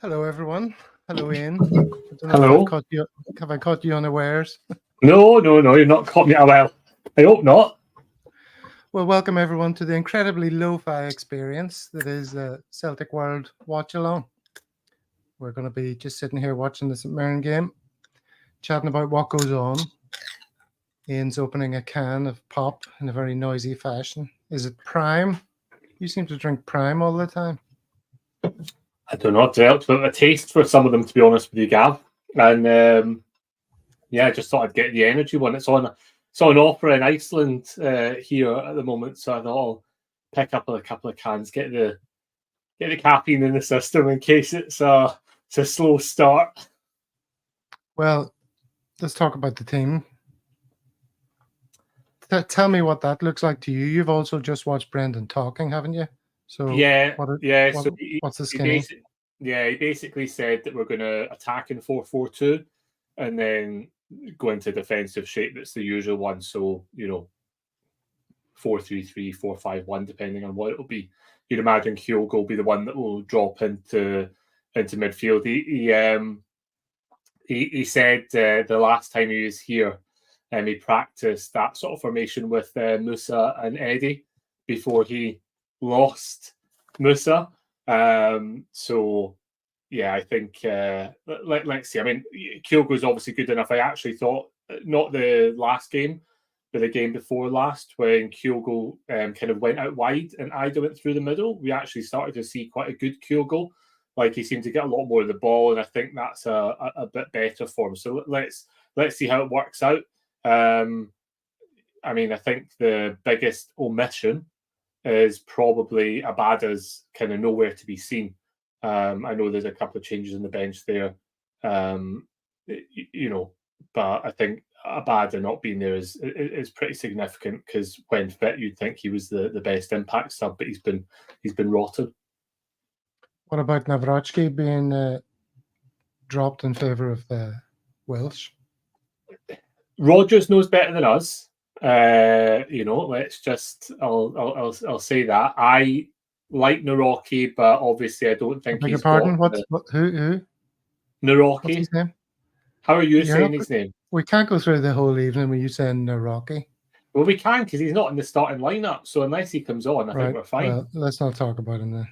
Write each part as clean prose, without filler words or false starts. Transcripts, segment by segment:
Hello, everyone. Hello, Ian. I don't know Hello. Have I caught you unawares? No, you're not caught me. Well, I hope not. Well, welcome everyone to the incredibly lo-fi experience that is the Celtic World Watchalong. We're going to be just sitting here watching the St Mirren game, chatting about what goes on. Ian's opening a can of pop in a very noisy fashion. Is it Prime? You seem to drink Prime all the time. I don't know. I've developed a taste for some of them, to be honest with you, Gav. And I just thought I'd get the energy one. It's on offer in Iceland here at the moment, so I thought I'll pick up a couple of cans, get the caffeine in the system in case it's a slow start. Well, let's talk about the team. Tell me what that looks like to you. You've also just watched Brendan talking, haven't you? So what's the skinny? He basically said that we're going to attack in 4-4-2 and then go into defensive shape. That's the usual one. So 4-3-3, 4-5-1, depending on what it'll be. You'd imagine Kyogo will be the one that will drop into midfield. He said the last time he was here, he practiced that sort of formation with Musa and Eddie before he lost Musa. I think let's see. I mean, Kyogo's obviously good enough. I actually thought, not the last game, but the game before last, when Kyogo kind of went out wide and Ida went through the middle, we actually started to see quite a good Kyogo. Like, he seemed to get a lot more of the ball, and I think that's a bit better for him. So let's see how it works out. I think the biggest omission is probably Abada's kind of nowhere to be seen. I know there's a couple of changes in the bench there, but I think Abada not being there is pretty significant, because when fit, you'd think he was the best impact sub, but he's been rotted. What about Nawrocki being dropped in favour of Welsh? Rodgers knows better than us. Let's just I'll say that. I like Nawrocki, but obviously I don't think he's pardon. Who? Nawrocki. What's his name? How are you saying his name? We can't go through the whole evening when you saying Nawrocki. Well, we can, because he's not in the starting lineup. So unless he comes on, I think we're fine. Well, let's not talk about him then.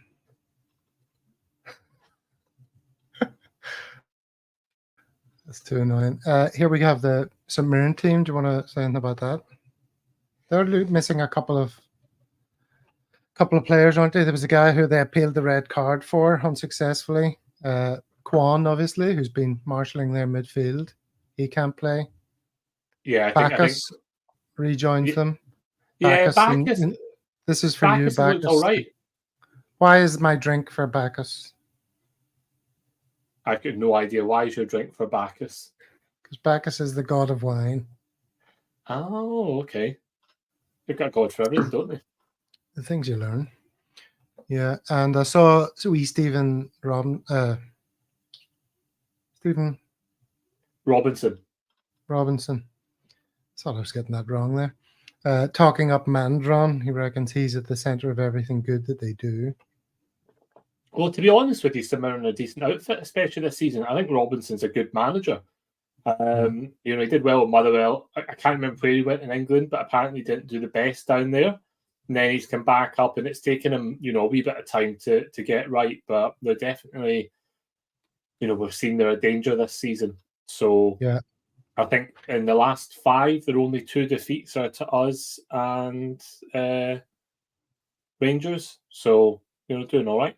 That's too annoying. Here we have the St Mirren team. Do you want to say anything about that? They're missing a couple of players, aren't they? There was a guy who they appealed the red card for unsuccessfully. Quan, obviously, who's been marshalling their midfield. He can't play. Yeah, Bacchus rejoins them. Yeah, Bacchus. This is for Bacchus, you, Bacchus. All right. Why is my drink for Bacchus? I've got no idea. Why is your drink for Bacchus? Because Bacchus is the god of wine. Oh, okay. They've got God for everything, don't they? The things you learn. Yeah, and I saw Stephen Robinson. Thought I was getting that wrong there. Talking up Mandron. He reckons he's at the centre of everything good that they do. Well, to be honest with you, St Mirren a decent outfit, especially this season. I think Robinson's a good manager. He did well with Motherwell. I can't remember where he went in England, but apparently didn't do the best down there. And then he's come back up, and it's taken him, a wee bit of time to get right. But they're definitely, we've seen they're a danger this season. So yeah, I think in the last 5, there are only 2 defeats are to us and Rangers. So, doing all right.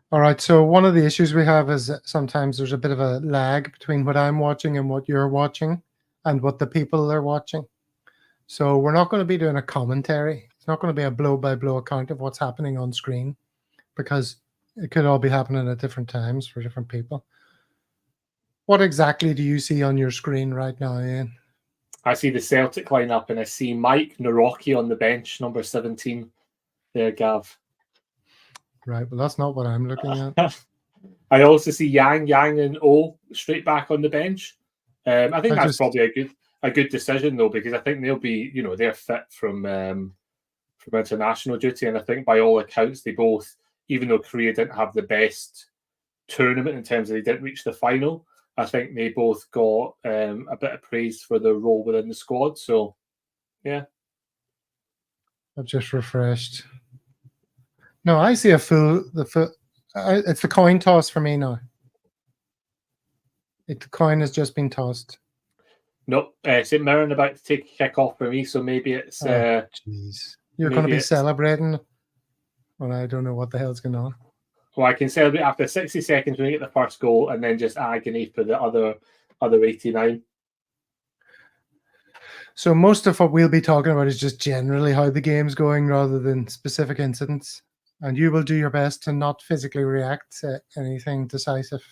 All right, so one of the issues we have is that sometimes there's a bit of a lag between what I'm watching and what you're watching and what the people are watching. So we're not going to be doing a commentary. It's not going to be a blow-by-blow account of what's happening on screen, because it could all be happening at different times for different people. What exactly do you see on your screen right now, Ian? I see the Celtic lineup, and I see Mike Nawrocki on the bench, number 17 there, Gav. Right, well, that's not what I'm looking at. I also see Yang and O straight back on the bench. I think that's probably a good decision, though, because I think they'll be, they're fit from international duty, and I think by all accounts they both, even though Korea didn't have the best tournament in terms of they didn't reach the final. I think they both got a bit of praise for their role within the squad. So, yeah. I've just refreshed. No, I see it's the coin toss for me now. The coin has just been tossed. Nope. St. Mirren about to take a kick off for me, so maybe it's... jeez. You're going to be celebrating? Well, I don't know what the hell's going on. Well, I can celebrate after 60 seconds when we get the first goal, and then just agony for the other 89. So most of what we'll be talking about is just generally how the game's going rather than specific incidents. And you will do your best to not physically react to anything decisive.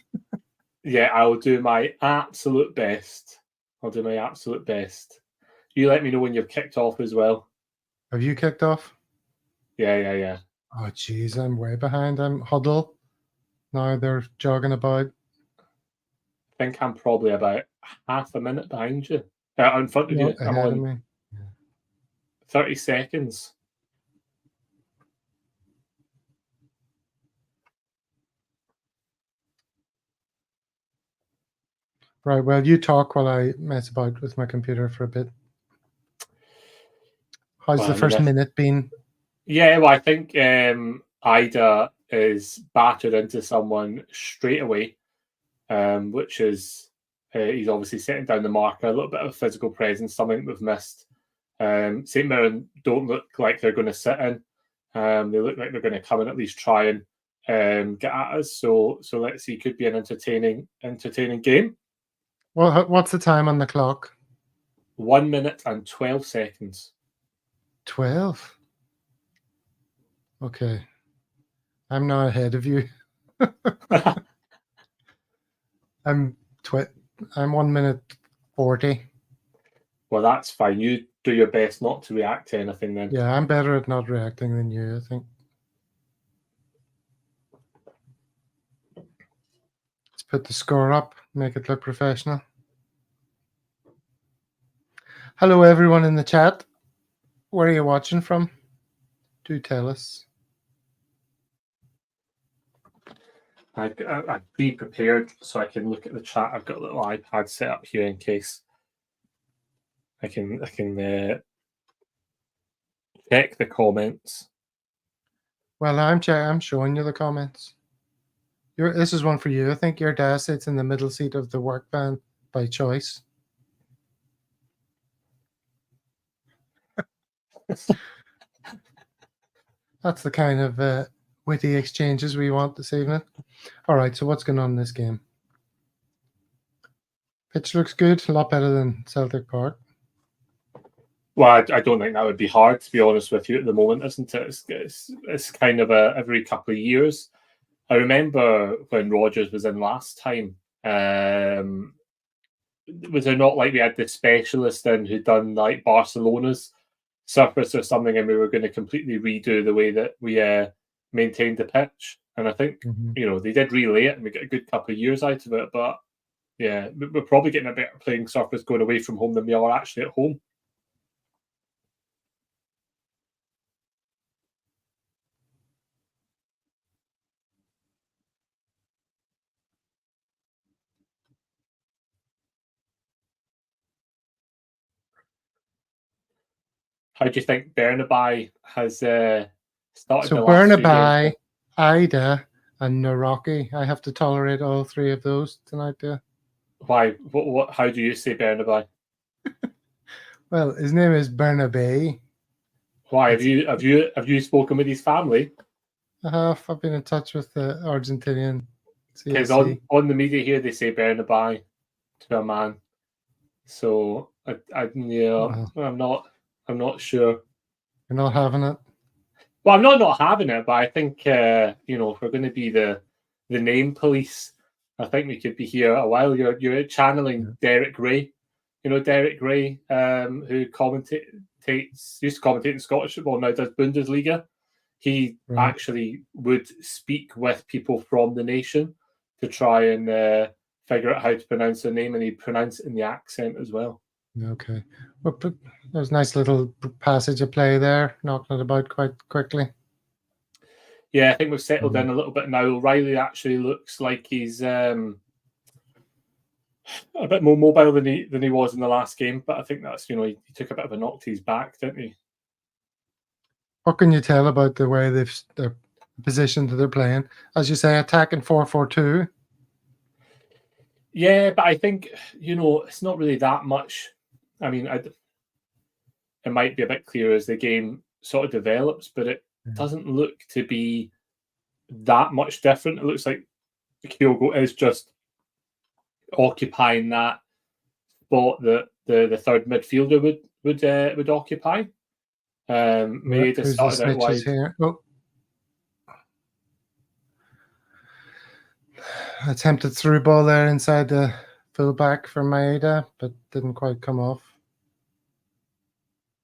Yeah, I will do my absolute best. I'll do my absolute best. You let me know when you've kicked off as well. Have you kicked off? Yeah. Oh, jeez, I'm way behind. I'm huddle. Now they're jogging about. I think I'm probably about half a minute behind you. In front of you. I'm on 30 seconds. Right, well, you talk while I mess about with my computer for a bit. How's the first minute been? Yeah, well, I think Ida is battered into someone straight away, which is he's obviously setting down the marker, a little bit of physical presence, something we've missed. St. Mirren don't look like they're going to sit in. They look like they're going to come and at least try and get at us. So let's see, could be an entertaining game. Well, what's the time on the clock? 1 minute and 12 seconds. 12? Okay. I'm now ahead of you. I'm 1 minute 40. Well, that's fine. You do your best not to react to anything then. Yeah, I'm better at not reacting than you, I think. Let's put the score up, make it look professional. Hello, everyone in the chat. Where are you watching from? Do tell us. I'd be prepared so I can look at the chat. I've got a little iPad set up here in case I can check the comments. Well, I'm showing you the comments. This is one for you. I think your dad sits in the middle seat of the work van by choice. That's the kind of witty exchanges we want this evening. All right, so what's going on in this game? Pitch looks good, a lot better than Celtic Park. Well, I don't think that would be hard, to be honest with you, at the moment, isn't it? It's kind of every couple of years. I remember when Rodgers was in last time, was it not like we had this specialist in who'd done like Barcelona's surface or something, and we were going to completely redo the way that we maintained the pitch? And I think they did relay it, and we got a good couple of years out of it. But yeah, we're probably getting a better playing surface going away from home than we are actually at home. How do you think Bernaby has started the last few games? Ida, and Naraki. I have to tolerate all three of those tonight, yeah. Why? What? How do you say Bernaby? Well, his name is Bernabe. Why have you spoken with his family? I have. I've been in touch with the Argentinian. Because on the media here they say Bernaby to a man. So I'm not sure. You're not having it? Well, I'm not having it, but I think if we're going to be the name police, I think we could be here a while. You're channeling Derek Ray. You know Derek Ray, who used to commentate in Scottish football, now does Bundesliga. He actually would speak with people from the nation to try and figure out how to pronounce their name, and he'd pronounce it in the accent as well. Okay. Well, there's a nice little passage of play there, knocking it about quite quickly. Yeah, I think we've settled in a little bit now. O'Reilly actually looks like he's a bit more mobile than he was in the last game, but I think that's, he took a bit of a knock to his back, didn't he? What can you tell about the way their position that they're playing? As you say, attacking 4-4-2. Yeah, but I think, it's not really that much. I mean, it might be a bit clearer as the game sort of develops, but it doesn't look to be that much different. It looks like Kyogo is just occupying that spot that the third midfielder would occupy. Maeda Who's the started out snitches wide. here? Oh. Attempted through ball there inside the fullback for Maeda, but didn't quite come off.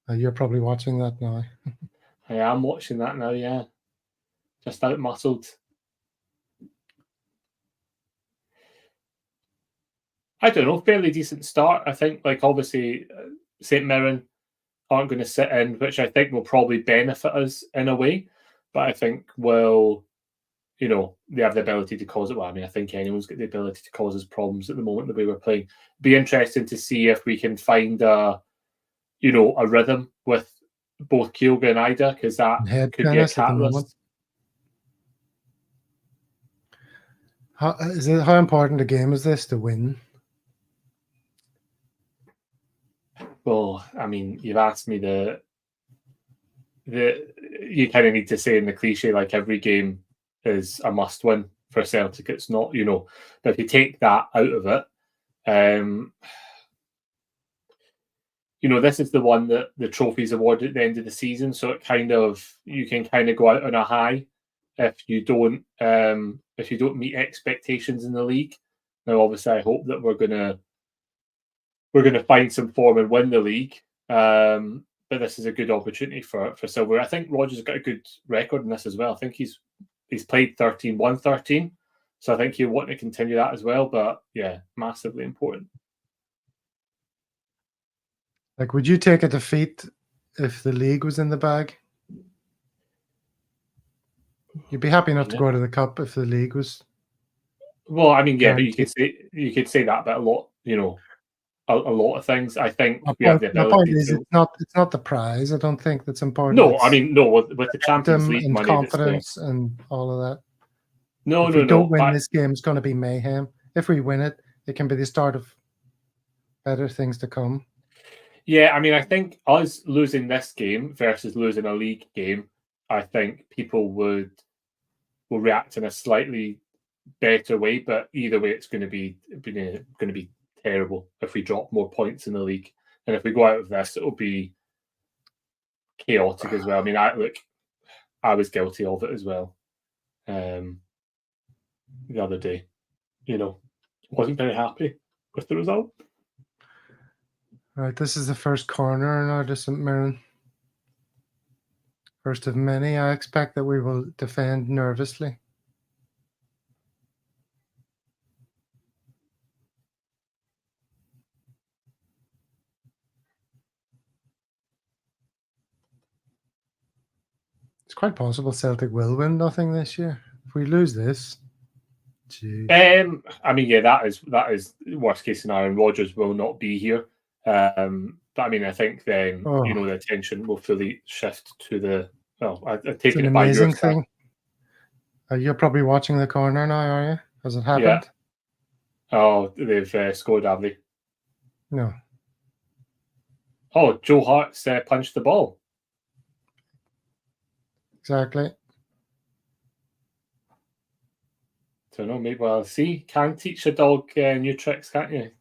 You're probably watching that now. I am watching that now, yeah. Just out muscled. I don't know, fairly decent start. I think, obviously, St Mirren aren't going to sit in, which I think will probably benefit us in a way. But I think they have the ability to cause it. Well, I mean, I think anyone's got the ability to cause us problems at the moment the way we're playing. Be interesting to see if we can find a rhythm with both Kyogo and Ida, because that could be a catalyst. How important a game is this to win? Well, I mean, you've asked me you kind of need to say in the cliche, like every game is a must win for Celtic. It's not, but if you take that out of it, this is the one that the trophy's awarded at the end of the season. So you can kind of go out on a high if you don't meet expectations in the league. Now, obviously, I hope that we're gonna find some form and win the league. But this is a good opportunity for Silver. I think Rodgers has got a good record in this as well. I think he's played 13, won 13. So I think he'll want to continue that as well. But yeah, massively important. Would you take a defeat if the league was in the bag? You'd be happy enough to go to the cup if the league was. Well, I mean, yeah, but you could say that about a lot, a lot of things. I think we have the ability. My point is, it's not the prize. I don't think that's important. No, I mean, no, with the Champions League and money, confidence and all of that. If we don't win this game, it's going to be mayhem. If we win it, it can be the start of better things to come. Yeah, I mean, I think us losing this game versus losing a league game, I think people will react in a slightly better way. But either way, it's going to be terrible if we drop more points in the league, and if we go out of this, it'll be chaotic as well. I mean, I was guilty of it as well. The other day, wasn't very happy with the result. Right, this is the first corner now to St Mirren. First of many. I expect that we will defend nervously. It's quite possible Celtic will win nothing this year. If we lose this, I mean, yeah, that is worst case scenario. Rodgers will not be here. But I mean, I think then the attention will fully shift to the. Well, I take it by your thing. You're probably watching the corner now, are you? Has it happened? Yeah. Oh, they've scored, have they? No. Oh, Joe Hart's punched the ball. Exactly. Don't know, maybe. Well, see, can teach a dog new tricks, can't you?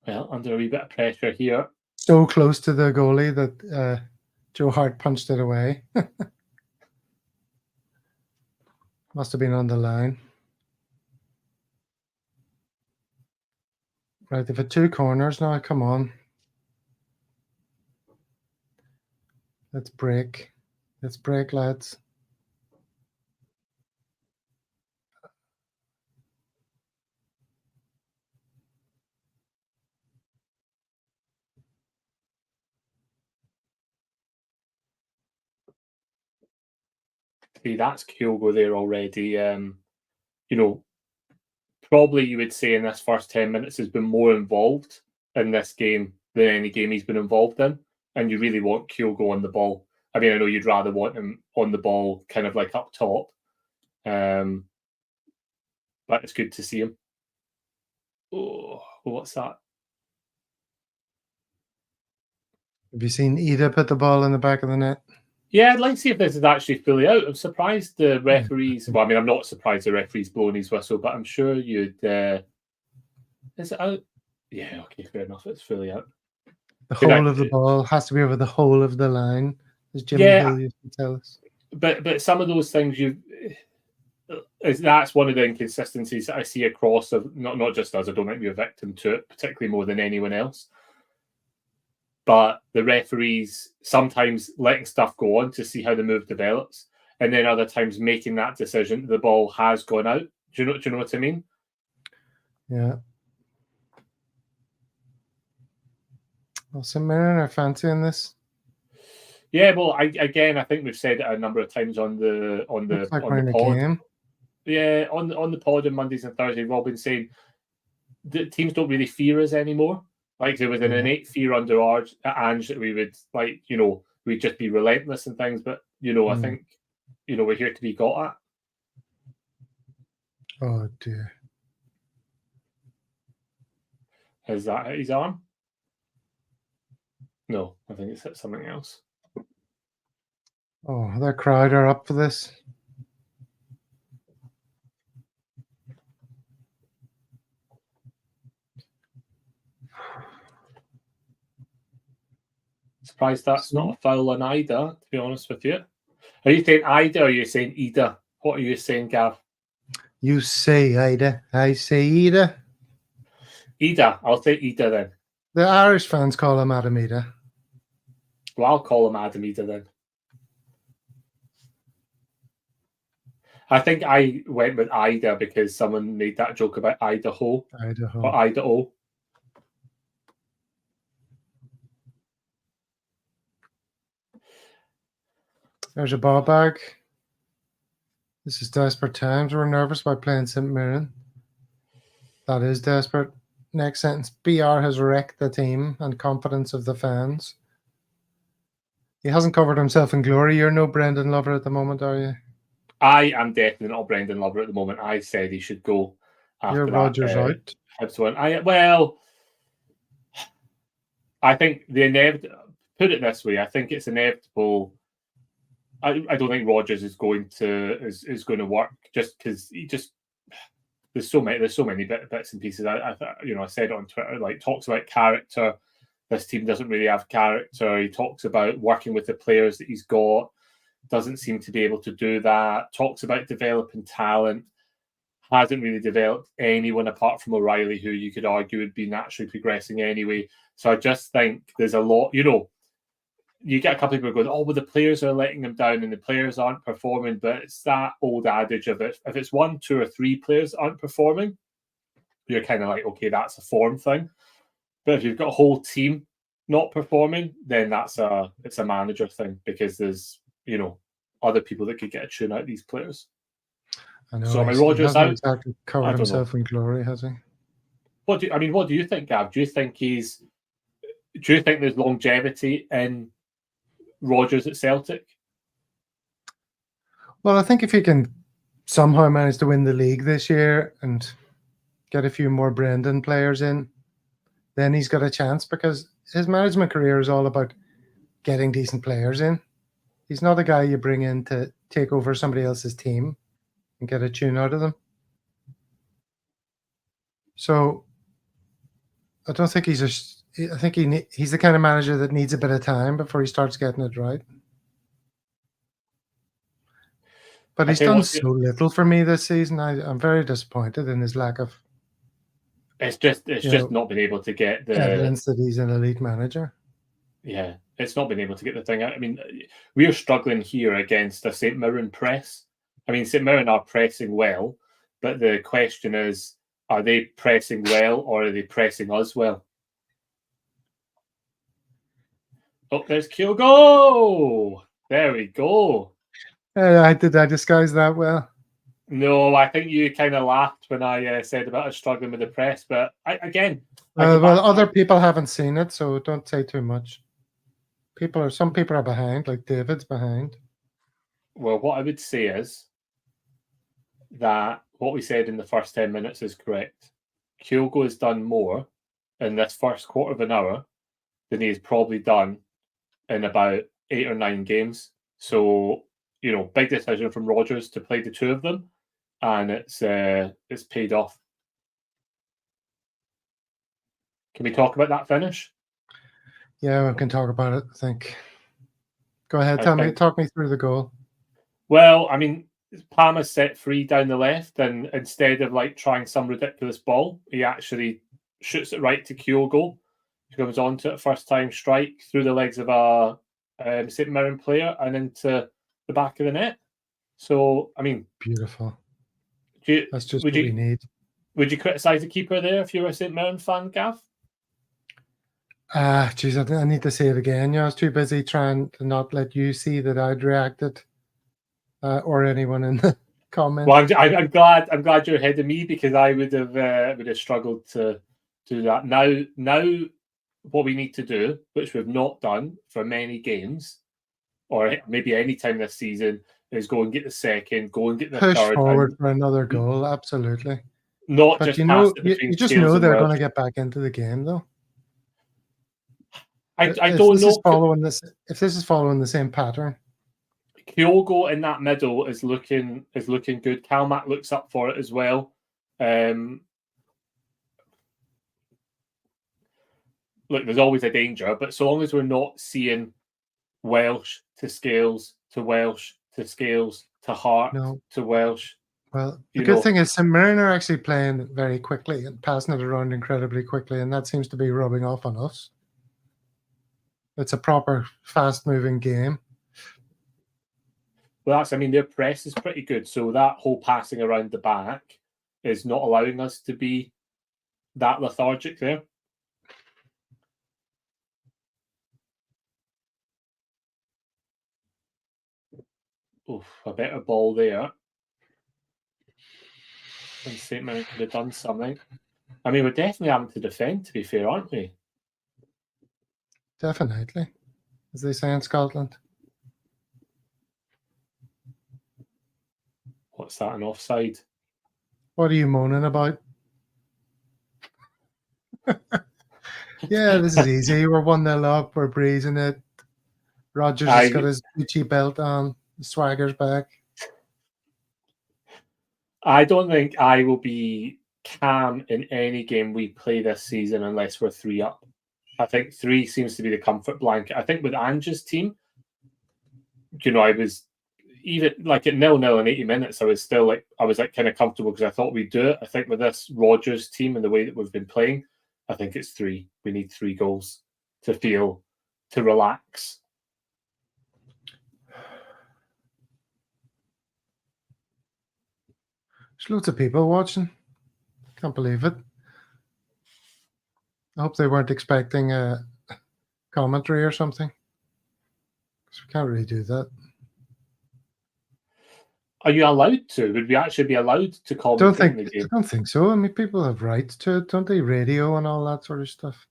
Well, under a wee bit of pressure here. So close to the goalie that Joe Hart punched it away. Must have been on the line. Right, they've had two corners now. Come on. Let's break. Let's break, lads. okay, that's Kyogo there already. Probably you would say in this first 10 minutes has been more involved in this game than any game he's been involved in. And you really want Kyogo on the ball. I mean, I know you'd rather want him on the ball kind of like up top. But it's good to see him. Oh, what's that? Have you seen Ida put the ball in the back of the net? Yeah, I'd like to see if this is actually fully out. I'm surprised the referees. Well, I mean, I'm not surprised the referee's blowing his whistle, but I'm sure you'd. Is it out? Yeah, okay, fair enough. It's fully out. The whole of the ball has to be over the whole of the line, as Jimmy Hill used to tell us. But some of those things that's one of the inconsistencies that I see across of not just us. I don't think we're a victim to it, particularly more than anyone else. But the referees sometimes letting stuff go on to see how the move develops, and then other times making that decision. The ball has gone out. Do you know what I mean? Yeah. Well, St Mirren are fancying this. Yeah, well, I think we've said it a number of times on the pod. Game. Yeah, on the pod on Mondays and Thursdays, Robin saying the teams don't really fear us anymore. Like there was an innate fear under Ange that we would we'd just be relentless and things. But I think we're here to be got at. Oh dear. Is that his arm? No, I think it's hit something else. Oh, the crowd are up for this. Surprised that's not a foul on Ida, to be honest with you. Are you saying Ida or are you saying Ida? What are you saying, Gav? You say Ida. I say Ida. Ida. I'll say Ida then. The Irish fans call him Adam Ida. Well, I'll call him Adam Ida then. I think I went with Ida because someone made that joke about Idaho. Or Idaho. There's a ball bag. This is desperate times. We're nervous about playing St Mirren. That is desperate. Next sentence. BR has wrecked the team and confidence of the fans. He hasn't covered himself in glory. You're no Brendan lover at the moment, are you? I am definitely not a Brendan lover at the moment. I said he should go after You're Rodgers out. I think the inevitable. Put it this way: I think it's inevitable. I don't think Rodgers is going to work just because there's so many bits and pieces. I said it on Twitter, like talks about character. This team doesn't really have character. He talks about working with the players that he's got. Doesn't seem to be able to do that. Talks about developing talent. Hasn't really developed anyone apart from O'Reilly, who you could argue would be naturally progressing anyway. So I just think there's a lot, you get a couple of people going, oh, well, the players are letting them down and the players aren't performing. But it's that old adage of it. If it's 1, 2, or 3 players aren't performing, you're kind of like, okay, that's a form thing. But if you've got a whole team not performing, then it's a manager thing because there's, other people that could get a tune out of these players. I know. So my Rodgers out. Exactly covered himself in glory, has he? What do you think, Gav? Do you think there's longevity in Rodgers at Celtic? Well, I think if he can somehow manage to win the league this year and get a few more Brendan players in, then he's got a chance because his management career is all about getting decent players in. He's not a guy you bring in to take over somebody else's team and get a tune out of them. So I don't think I think he's the kind of manager that needs a bit of time before he starts getting it right. But he's done so little for me this season. I'm very disappointed in his lack of. It's just not been able to get the evidence that he's an elite manager. Yeah, it's not been able to get the thing out. I mean, we are struggling here against a St Mirren press. I mean, St Mirren are pressing well, but the question is, are they pressing well or are they pressing us well? Oh, there's Kyogo! There we go. Did I disguise that well? No, I think you kind of laughed when I said about us struggling with the press, but again, Well, other people haven't seen it, so don't say too much. Some people are behind, like David's behind. Well, what I would say is that what we said in the first 10 minutes is correct. Kyogo has done more in this first quarter of an hour than he's probably done in about 8 or 9 games. So, big decision from Rodgers to play the two of them, and it's paid off. Can we talk about that finish? Yeah, we can talk about it, I think. Go ahead, talk me through the goal. Well, I mean, Palmer's set free down the left, and instead of trying some ridiculous ball, he actually shoots it right to Kyogo, who comes on to it first time strike through the legs of a St Mirren player and into the back of the net. So, I mean, beautiful. That's just what we need. Would you criticise the keeper there if you were a St Mirren fan, Gav? Geez, I need to say it again. I was too busy trying to not let you see that I'd reacted, or anyone in the comments. Well, I'm glad you're ahead of me, because I would have struggled to do that. Now, what we need to do, which we've not done for many games, or maybe any time this season, is go and get the second, go and get the push third, forward for another goal. Absolutely. Not but just you just know they're going to get back into the game, though. I don't know if this is following the same pattern. Kyogo in that middle is looking good. Calmac looks up for it as well. Look, there's always a danger, but so long as we're not seeing Welsh to Scales to Welsh to Scales to Hart to Welsh. Well, the good thing is St Mirren are actually playing very quickly and passing it around incredibly quickly, and that seems to be rubbing off on us. It's a proper fast-moving game. Well, their press is pretty good, so that whole passing around the back is not allowing us to be that lethargic there. Oof, a better ball there. And St Mirren could have done something. I mean, we're definitely having to defend, to be fair, aren't we? Definitely, as they say in Scotland. What's that, an offside? What are you moaning about? Yeah, this is easy. We're 1-0 up. We're breezing it. Rodgers has got his Gucci belt on. The swagger's back. I don't think I will be calm in any game we play this season unless we're 3 up. I think 3 seems to be the comfort blanket. I think with Ange's team, I was even at 0-0 in 80 minutes. I was still kind of comfortable because I thought we'd do it. I think with this Rodgers team and the way that we've been playing, I think it's 3. We need 3 goals to relax. There's loads of people watching. Can't believe it. I hope they weren't expecting a commentary or something, because we can't really do that. Are you allowed to? Would we actually be allowed to commentate in the game? I don't think so. I mean, people have rights to it, don't they? Radio and all that sort of stuff.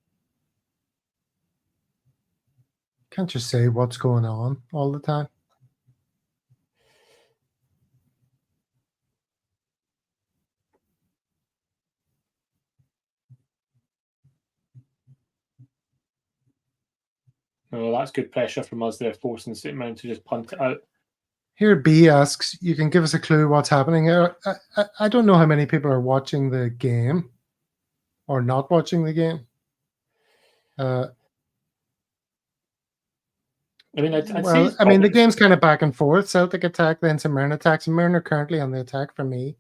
Can't just say what's going on all the time. Oh, that's good pressure from us there, forcing St Mirren to just punt it out. Here, B asks, you can give us a clue what's happening here. I don't know how many people are watching the game or not watching the game. I mean, the game's kind of back and forth. Celtic attack, then St Mirren attack. St Mirren are currently on the attack for me.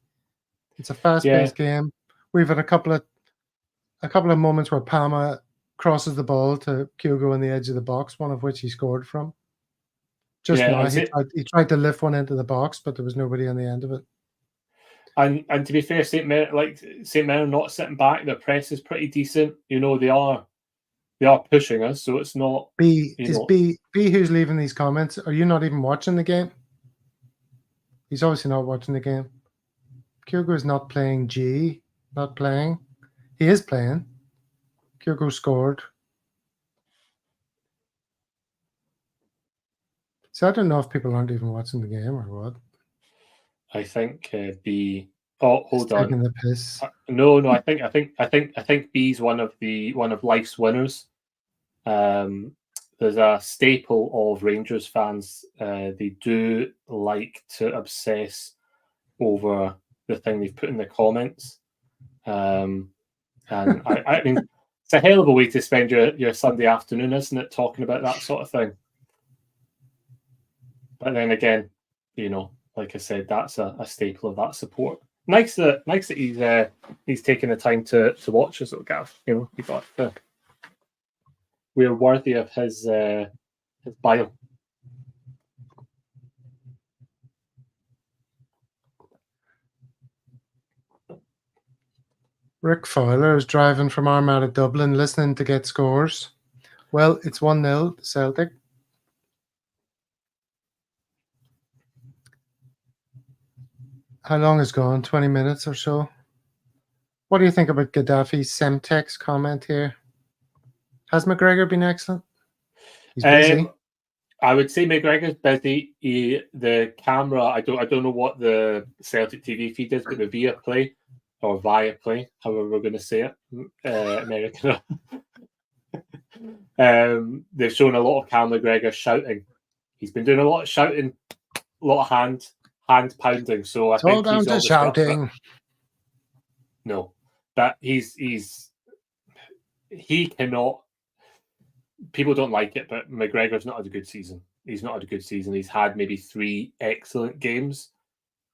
It's a fast-paced game. We've had a couple of moments where Palma crosses the ball to Kyogo on the edge of the box, one of which he scored from. Now, he tried to lift one into the box, but there was nobody on the end of it. And to be fair, St Mirren not sitting back. Their press is pretty decent. They are pushing us, so it's not. B who's leaving these comments. Are you not even watching the game? He's obviously not watching the game. Kyogo is not playing G. Not playing. He is playing. Kyogo scored. So I don't know if people aren't even watching the game or what. I think B. Oh, hold on. Taking the piss. No. I think B's one of life's winners. There's a staple of Rangers fans. They do like to obsess over the thing they've put in the comments. And I mean, it's a hell of a way to spend your Sunday afternoon, isn't it? Talking about that sort of thing. But then again, like I said, that's a staple of that support. Nice that he's taking the time to watch us, Gav. He got we're worthy of his bio. Rick Fowler is driving from Armagh to Dublin, listening to get scores. Well, it's 1-0 Celtic. How long is gone? 20 minutes or so. What do you think about Gaddafi's Semtex comment here? Has McGregor been excellent? He's busy. I would say McGregor's busy. The camera, I don't know what the Celtic TV feed is, but the Viaplay or Viaplay, however we're going to say it, American. They've shown a lot of Cal McGregor shouting. He's been doing a lot of shouting, a lot of hand pounding. So I think down to shouting. No, that he cannot. People don't like it, but McGregor's not had a good season. He's not had a good season. He's had maybe 3 excellent games,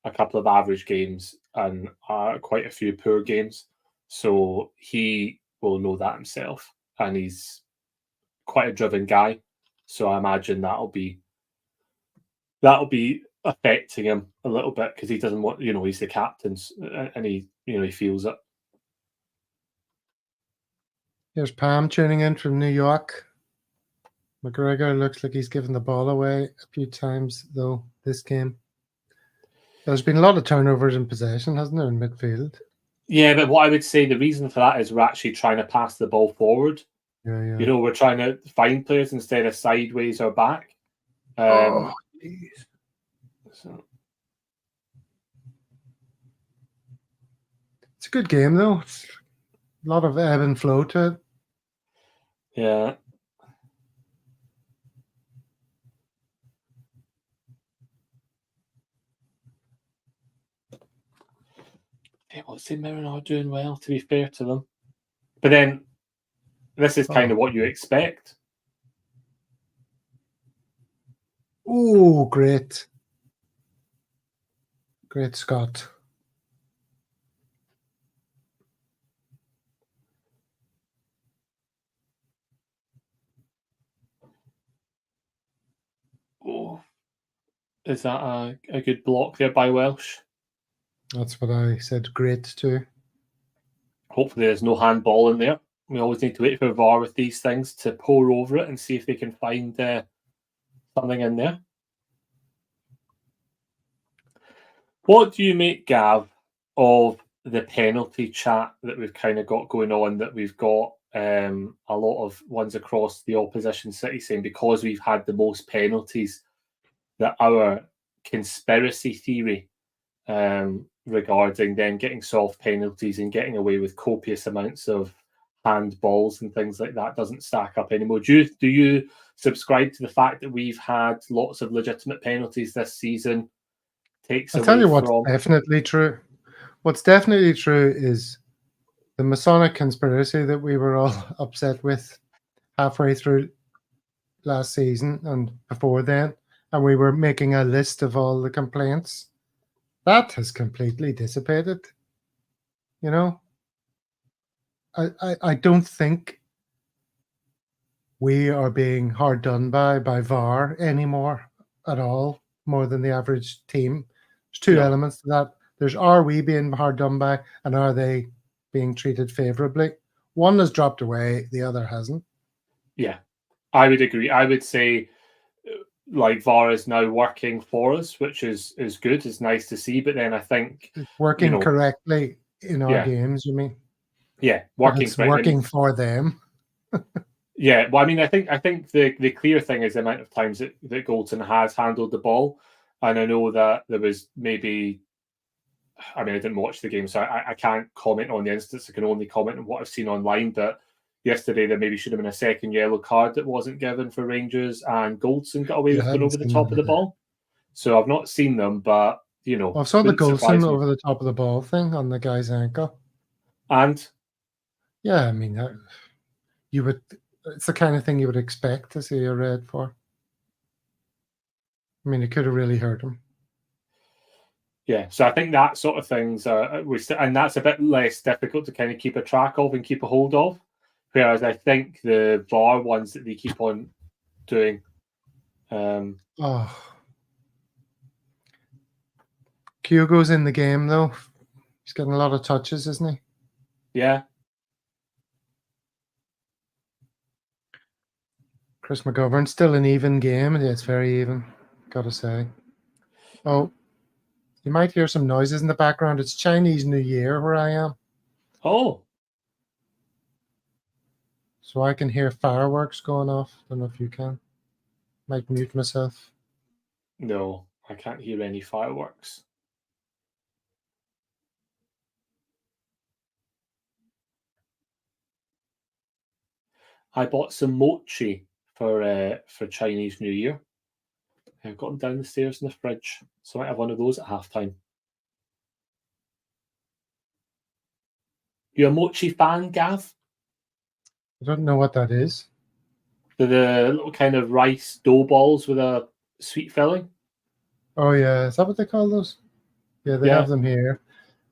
a couple of average games, and quite a few poor games. So he will know that himself, and he's quite a driven guy. So I imagine that'll be affecting him a little bit because he doesn't want, he's the captain, and he feels it. Here's Pam tuning in from New York. McGregor looks like he's given the ball away a few times, though, this game. There's been a lot of turnovers in possession, hasn't there, in midfield? Yeah, but what I would say, the reason for that is we're actually trying to pass the ball forward. Yeah. We're trying to find players instead of sideways or back. So. It's a good game, though. It's a lot of ebb and flow to it. Yeah. I'll say Mirren are doing well, to be fair to them. But then, this is kind of what you expect. Oh, great. Great Scott. Oh, is that a good block there by Welsh? That's what I said great to. Hopefully there's no handball in there. We always need to wait for VAR with these things to pour over it and see if they can find something in there. What do you make, Gav, of the penalty chat that we've kind of got going on, that we've got a lot of ones across the opposition city saying because we've had the most penalties that our conspiracy theory regarding them getting soft penalties and getting away with copious amounts of handballs and things like that doesn't stack up anymore? Do you subscribe to the fact that we've had lots of legitimate penalties this season? I'll tell you what's definitely true. What's definitely true is the Masonic conspiracy that we were all upset with halfway through last season and before then, and we were making a list of all the complaints. That has completely dissipated. I don't think we are being hard done by VAR anymore at all, more than the average team. There's two elements to that. There's, are we being hard done by, and are they being treated favorably? One has dropped away, the other hasn't. Yeah, I would agree. I would say like VAR is now working for us, which is good. It's nice to see. But then I think It's working correctly in our games, you mean? Yeah, working. It's working for them. Yeah, well, I mean, I think the clear thing is the amount of times that Goldson has handled the ball, and I know that there was maybe. I mean, I didn't watch the game, so I can't comment on the instance. I can only comment on what I've seen online. But yesterday, there maybe should have been a second yellow card that wasn't given for Rangers, and Goldson got away with going over the top of the ball. So I've not seen them, but I saw the Goldson over the top of the ball thing on the guy's ankle. And yeah, I mean, you would. It's the kind of thing you would expect to see a red for. I mean, it could have really hurt him. Yeah, so I think that sort of things and that's a bit less difficult to kind of keep a track of and keep a hold of. Whereas I think the VAR ones that they keep on doing. Kyogo's in the game though. He's getting a lot of touches, isn't he? Yeah. Chris McGovern, still an even game. Yeah, it's very even, gotta say. Oh, you might hear some noises in the background. It's Chinese New Year where I am. Oh. So I can hear fireworks going off. Don't know if you can. Might mute myself. No, I can't hear any fireworks. I bought some mochi for Chinese New Year. I've got them down the stairs in the fridge, so I might have one of those at halftime. You a mochi fan, Gav? I don't know what that is. They're the little kind of rice dough balls with a sweet filling. Oh yeah, is that what they call those? Yeah, they have them here.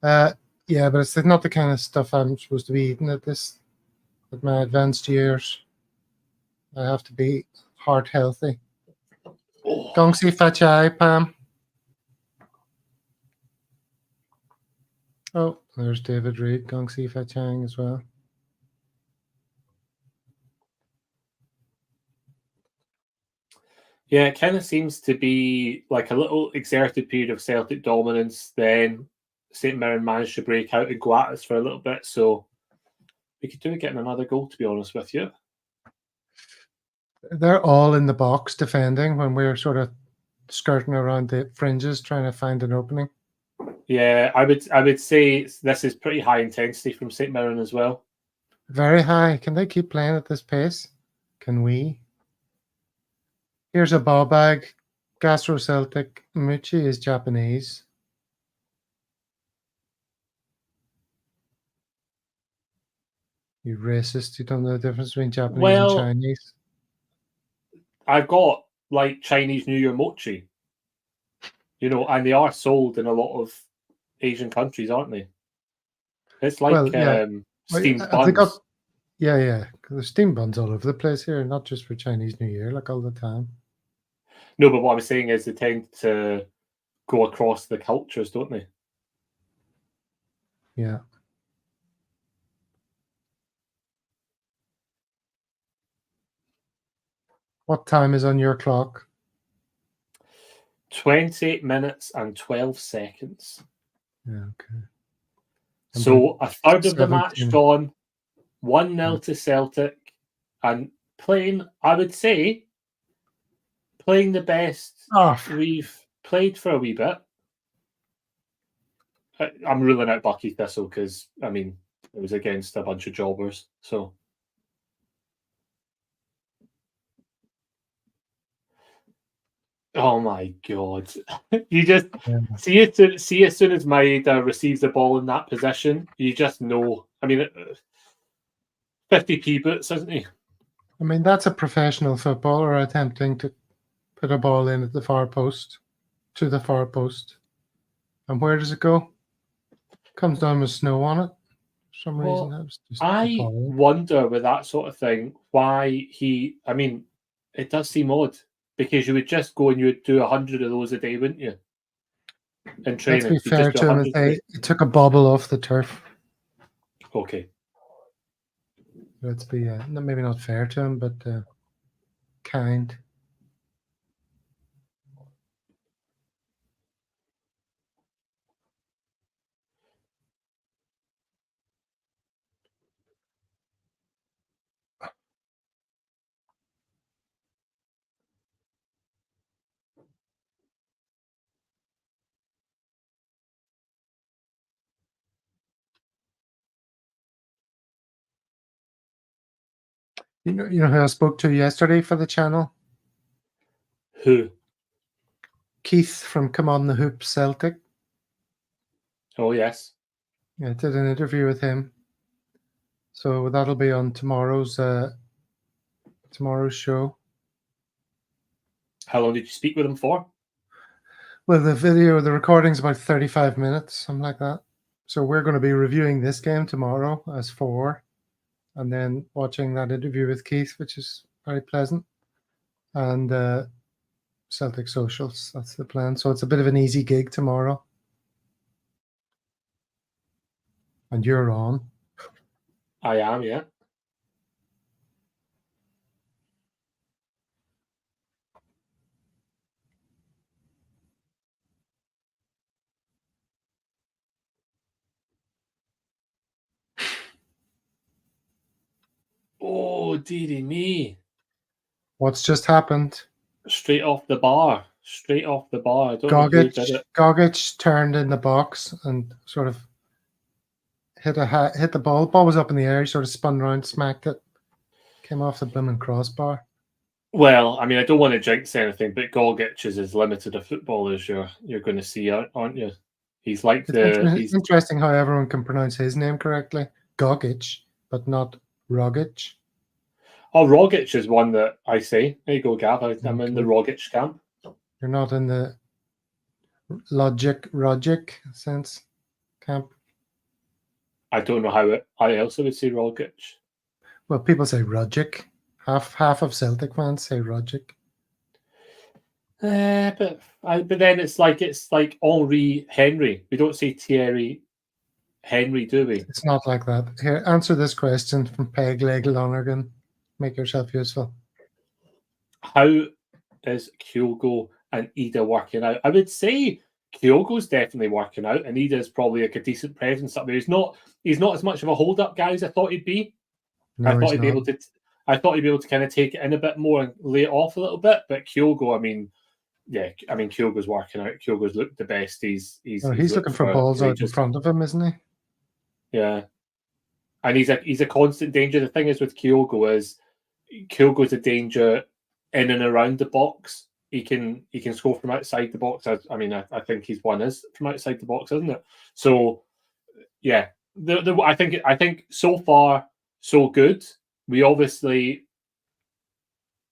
Yeah, but it's not the kind of stuff I'm supposed to be eating at my advanced years. I have to be heart healthy. Gong si fa chai, Pam. Oh, there's David Reed, Gong si fa chang as well. Yeah, it kind of seems to be like a little exerted period of Celtic dominance. Then St Mirren managed to break out and go at us for a little bit. So we could do with getting another goal, to be honest with you. They're all in the box defending when we're sort of skirting around the fringes trying to find an opening. Yeah, I would say this is pretty high intensity from St Mirren as well. Very high. Can they keep playing at this pace? Can we? Here's a ball bag. Glasgowceltic. Muchi is Japanese. You racist. You don't know the difference between Japanese and Chinese. I've got like Chinese New Year mochi. And they are sold in a lot of Asian countries, aren't they? It's like steamed buns. Yeah. There's steamed buns all over the place here, not just for Chinese New Year, like all the time. No, but what I was saying is they tend to go across the cultures, don't they? Yeah. What time is on your clock? 20 minutes and 12 seconds. Yeah, okay. So a third of the match gone, 1-0 to Celtic, and I would say, playing the best we've played for a wee bit. I'm ruling out Bucky Thistle because, I mean, it was against a bunch of jobbers, so... Oh my god! You just see as soon as Maeda receives the ball in that position, you just know. I mean, 50p boots, isn't he? I mean, that's a professional footballer attempting to put a ball in at the far post, to the far post, and where does it go? Comes down with snow on it. For some reason, that was just I wonder with that sort of thing why he. I mean, it does seem odd. Because you would just go and you would do 100 of those a day, wouldn't you? In training. Let's be fair to him, it took a bobble off the turf. Okay. Let's be maybe not fair to him, but kind. You know who I spoke to yesterday for the channel? Who? Keith from Come On the Hoop Celtic. Oh, yes. Yeah, I did an interview with him. So that'll be on tomorrow's show. How long did you speak with him for? Well, the recording's about 35 minutes, something like that. So we're going to be reviewing this game tomorrow as 4, and then watching that interview with Keith, which is very pleasant, and Celtic socials. That's the plan. So it's a bit of an easy gig tomorrow. And you're on. I am, yeah. Oh, dearie me. What's just happened? Straight off the bar. Straight off the bar. I don't know who did it. Gogic turned in the box and sort of hit the ball. The ball was up in the air. He sort of spun around, smacked it. Came off the blooming crossbar. Well, I mean, I don't want to jinx anything, but Gogic is as limited a footballer as you're going to see, aren't you? He's like It's interesting how everyone can pronounce his name correctly, Gogic, but not Rogic. Oh, Rogic is one that I say. There you go, Gav. I'm in the Rogic camp. You're not in the Rogic sense camp. I don't know how else I would say Rogic. Well, people say Rogic. Half of Celtic fans say Rogic. But then it's like Henri Henry. We don't say Thierry Henry, do we? It's not like that. Here, answer this question from Peg Leg Lonergan. Make yourself useful. How is Kyogo and Ida working out? I would say Kyogo's definitely working out, and Ida's probably like a decent presence up there. He's not as much of a hold-up guy as I thought he'd be. No, I thought he'd be able to kind of take it in a bit more and lay it off a little bit. But Kyogo, Kyogo's working out. Kyogo's looked the best. He's looking for balls out in front of him, isn't he? Yeah, and he's a constant danger. The thing is with Kyogo's a danger in and around the box. He can score from outside the box. I think his one is from outside the box, isn't it? So yeah, I think so far so good. We're still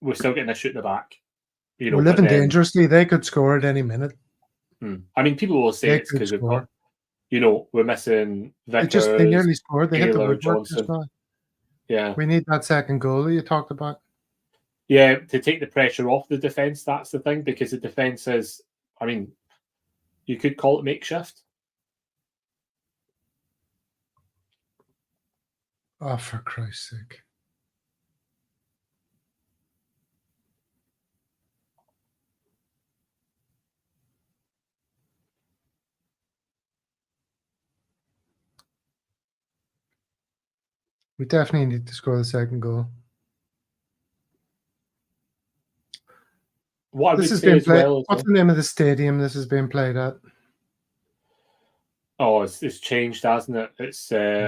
getting a shoot in the back. We're living dangerously. They could score at any minute. I mean, people will say it's because we've got, we're missing Vickers. They nearly scored. They hit the woodwork Johnson. just now. Yeah, we need that second goal that you talked about. Yeah, to take the pressure off the defence. That's the thing, because the defence is, you could call it makeshift. Oh, for Christ's sake. We definitely need to score the second goal. What's the name of the stadium this is being played at? Oh, it's changed, hasn't it? It's someone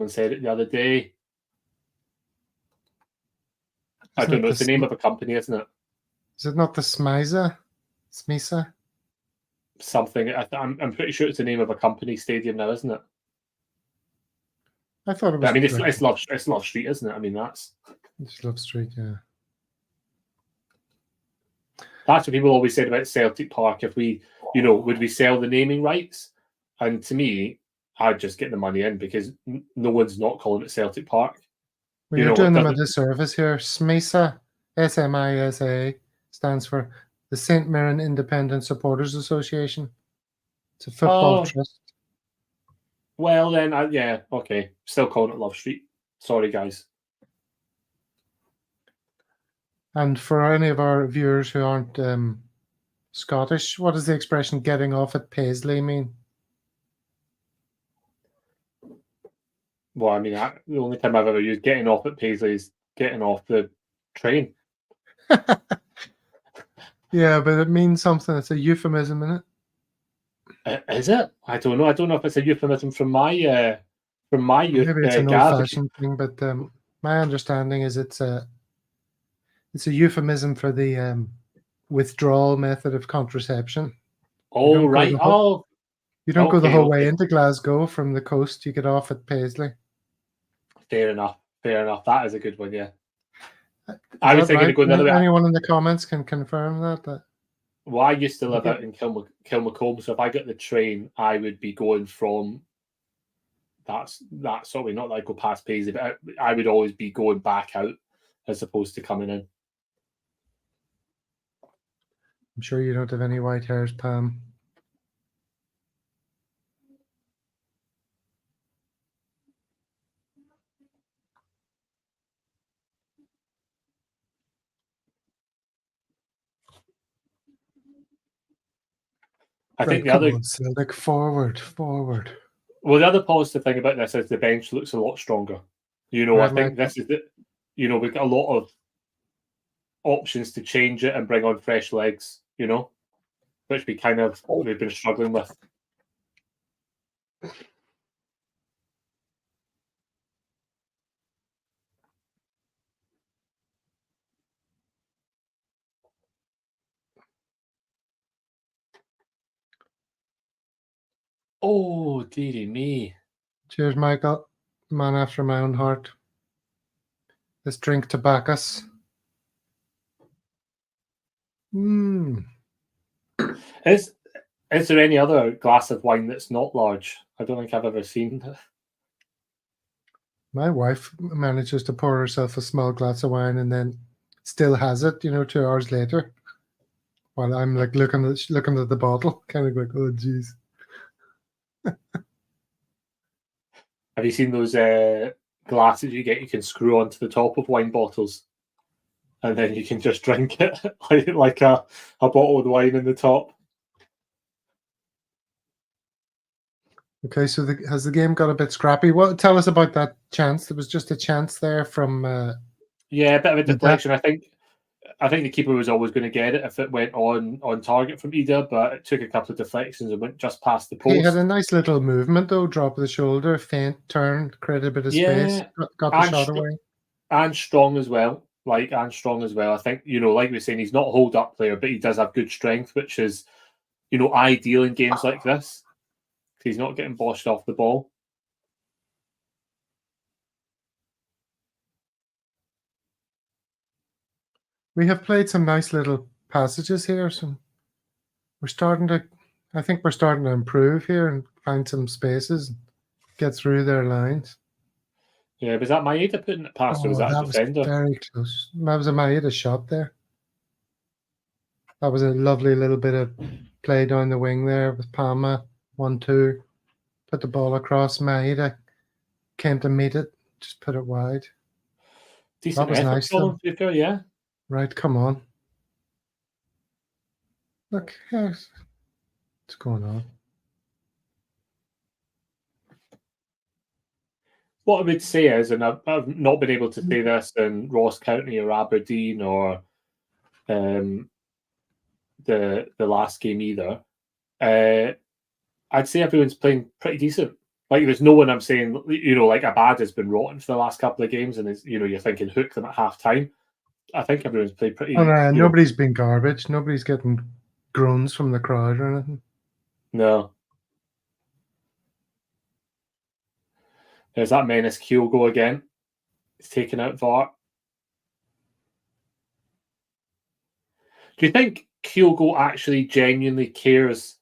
said it the other day. I don't know. It's the name of a company, isn't it? Is it not the Smisa? Something. I'm pretty sure it's the name of a company stadium now, isn't it? I thought it was. It's Love Street, isn't it? It's Love Street, yeah. That's what people always said about Celtic Park. If we, would we sell the naming rights? And to me, I'd just get the money in, because no one's not calling it Celtic Park. Well, you're doing them a disservice here. SMISA, SMISA, stands for the St. Mirren Independent Supporters Association. It's a football trust. Well, then, okay. Still calling it Love Street. Sorry, guys. And for any of our viewers who aren't Scottish, what does the expression "getting off at Paisley" mean? Well, the only time I've ever used getting off at Paisley is getting off the train. Yeah, but it means something. It's a euphemism, isn't it? Is it? I don't know. I don't know if it's a euphemism from my from my youth, Maybe it's an Gav. old-fashioned thing, but my understanding is it's a euphemism for the withdrawal method of contraception. You Oh don't go right. the whole Oh, you don't go the okay, whole way okay. into Glasgow from the coast. You get off at Paisley. Fair enough. Fair enough. That is a good one. Yeah. Is I was that thinking right? of going the other way. Anyone in the comments can confirm that? Well, I used to live Okay. out in Kilmacombe, so if I got the train, I would be going from that sort of way. Not that I go past Paisley, but I would always be going back out as opposed to coming in. I'm sure you don't have any white hairs, Pam. I think Right, the come other on, Celtic, forward. well, the other positive thing about this is the bench looks a lot stronger. I Right, think Michael. this is the we've got a lot of options to change it and bring on fresh legs, which we've been struggling with. Oh, dearie me. Cheers, Michael. Man after my own heart. This drink to back us. Mmm. Is there any other glass of wine that's not large? I don't think I've ever seen. My wife manages to pour herself a small glass of wine and then still has it, 2 hours later. While I'm like looking at the bottle, kind of like, oh geez. Have you seen those glasses you get? You can screw onto the top of wine bottles, and then you can just drink it like a bottle of wine in the top. Okay, so has the game got a bit scrappy? Well, tell us about that chance. There was just a chance there from Yeah, a bit of a Ida. deflection. I think the keeper was always going to get it if it went on target from Ida, but it took a couple of deflections and went just past the He had post. a nice little movement though, drop of the shoulder, feint, turn, created a bit of space, Yeah, got the and shot away. and strong as well. And strong as well. I think like we were saying, he's not a hold up player, but he does have good strength, which is ideal in games like this. He's not getting boshed off the ball. We have played some nice little passages here, so I think we're starting to improve here and find some spaces, and get through their lines. Yeah, was that Maeda putting it past, or was Oh, that a that was defender? very close. That was a Maeda shot there. That was a lovely little bit of play down the wing there with Palma. 1-2. Put the ball across. Maeda came to meet it. Just put it wide. Decent That was effort nice from though. him, to be fair, yeah. Right, come on. Look, what's going on? What I would say is, and I've not been able to say this in Ross County or Aberdeen or the last game either. I'd say everyone's playing pretty decent. Like there's no one I'm saying, like Abad has been rotten for the last couple of games, and it's you're thinking hook them at half time. I think everyone's played Oh, pretty. no, nobody's been garbage. Nobody's getting groans from the crowd or anything. No. There's that menace Kyogo again. He's taken out VAR. Do you think Kyogo actually genuinely cares?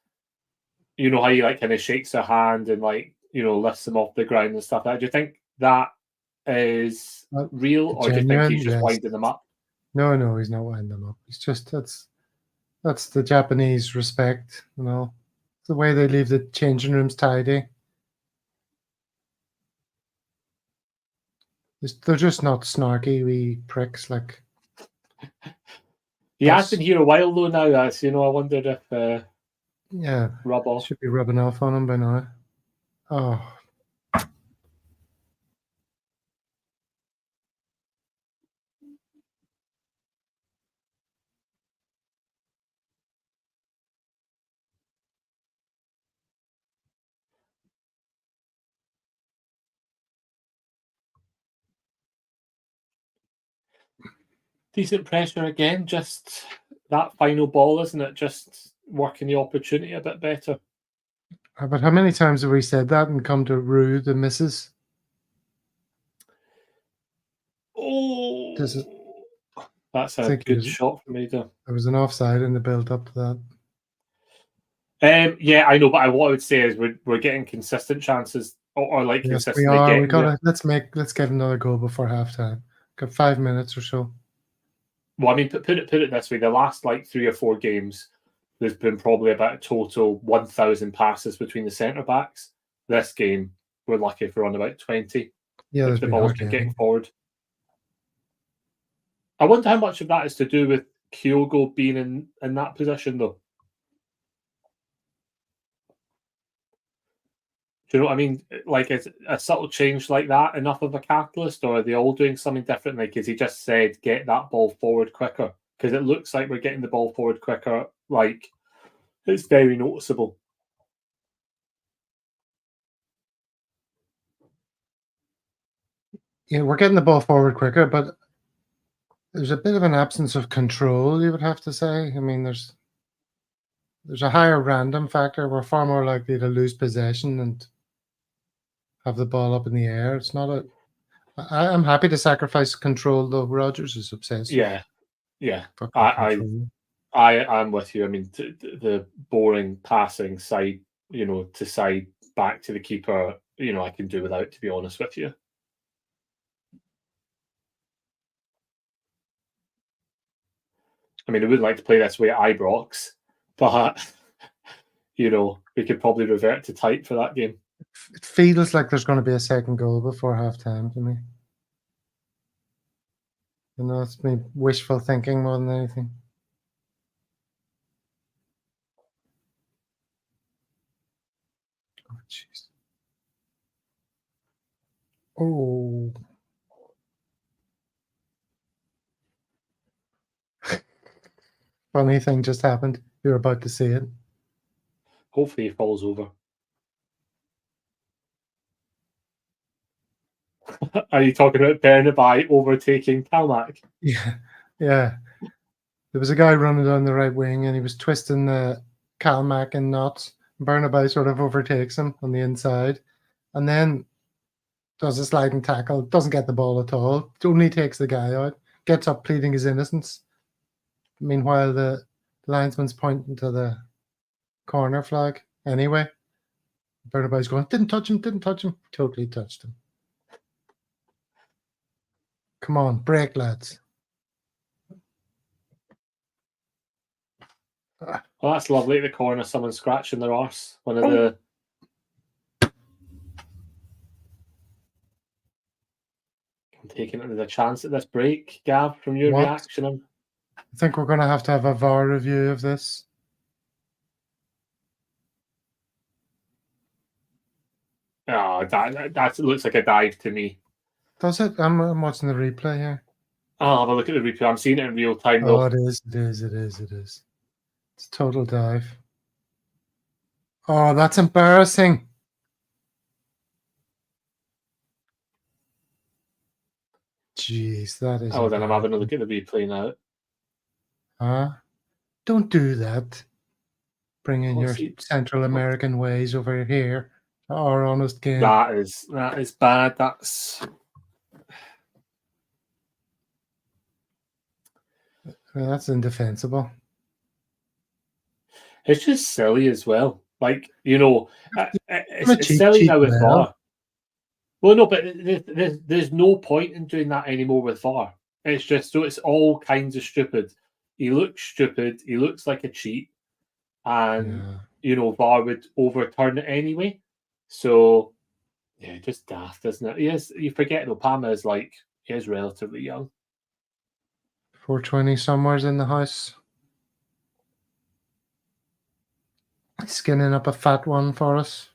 You know how he like kind of shakes their hand and like lifts them off the ground and stuff. Do you think that is real, or do you think Genuine, he's just yes. winding them up? No, he's not winding them up. He's just that's the Japanese respect, It's the way they leave the changing rooms tidy. They're just not snarky wee pricks like. He has been here a while though now. I wondered if Yeah, rub off. should be rubbing off on him by now. Oh, Decent pressure again, just that final ball, isn't it? Just working the opportunity a bit better. But how many times have we said that and come to rue the misses? Oh, that's I a think good shot from Ada. there was an offside in the build up to that. Yeah, I know, but what I would say is we're getting consistent chances, or like Yes, we consistently are. getting We gotta let's get another goal before halftime. Got 5 minutes or so. Well, I mean, put it this way: the last like 3 or 4 games, there's been probably about a total 1,000 passes between the centre backs. This game, we're lucky if we're on about 20. Yeah, If there's the been ball's hardly been any. getting forward. I wonder how much of that is to do with Kyogo being in that position, though. Do you know what I mean? Like, is a subtle change like that enough of a catalyst, or are they all doing something differently? Because he just said, get that ball forward quicker. Because it looks like we're getting the ball forward quicker. Like, it's very noticeable. Yeah, we're getting the ball forward quicker, but there's a bit of an absence of control, you would have to say. I mean, there's a higher random factor. We're far more likely to lose possession and have the ball up in the air. It's not a. I'm happy to sacrifice control, though. Rodgers is obsessed with Yeah. fucking control. I'm with you. I mean, the boring passing side, to side back to the keeper, I can do without, to be honest with you. I mean, I wouldn't like to play this way at Ibrox, but we could probably revert to type for that game. It feels like there's going to be a second goal before halftime to me. It's me wishful thinking more than anything. Oh, jeez. Oh. Funny thing just happened. You're about to see it. Hopefully he falls over. Are you talking about Bernaby overtaking Kalmak? Yeah. Yeah. There was a guy running down the right wing and he was twisting the Kalmak in knots. Bernaby sort of overtakes him on the inside and then does a sliding tackle, doesn't get the ball at all, only takes the guy out, gets up pleading his innocence. Meanwhile, the linesman's pointing to the corner flag anyway. Bernaby's going, didn't touch him. Totally touched him. Come on, break, lads. Well, that's lovely at the corner. Someone scratching their arse. One of the. I'm taking it as a chance at this break, Gav, from your reaction. I think we're going to have a VAR review of this. Oh, that looks like a dive to me. Does it? I'm watching the replay here. I'll have a look at the replay. I'm seeing it in real time, though. Oh, it is. It's a total dive. Oh, that's embarrassing. Jeez, that is. Oh, then I'm having a look at the replay now. Huh? Don't do that. Bring in your Central American ways over here. Our honest game. That is bad. That's indefensible. It's just silly as well. Like, it's silly now with VAR. Well, no, but there's no point in doing that anymore with VAR. It's just so it's all kinds of stupid. He looks stupid. He looks like a cheat, and VAR would overturn it anyway. So yeah, just daft, isn't it? Yes, you forget Opama is relatively young. 420 somewhere's in the house. Skinning up a fat one for us.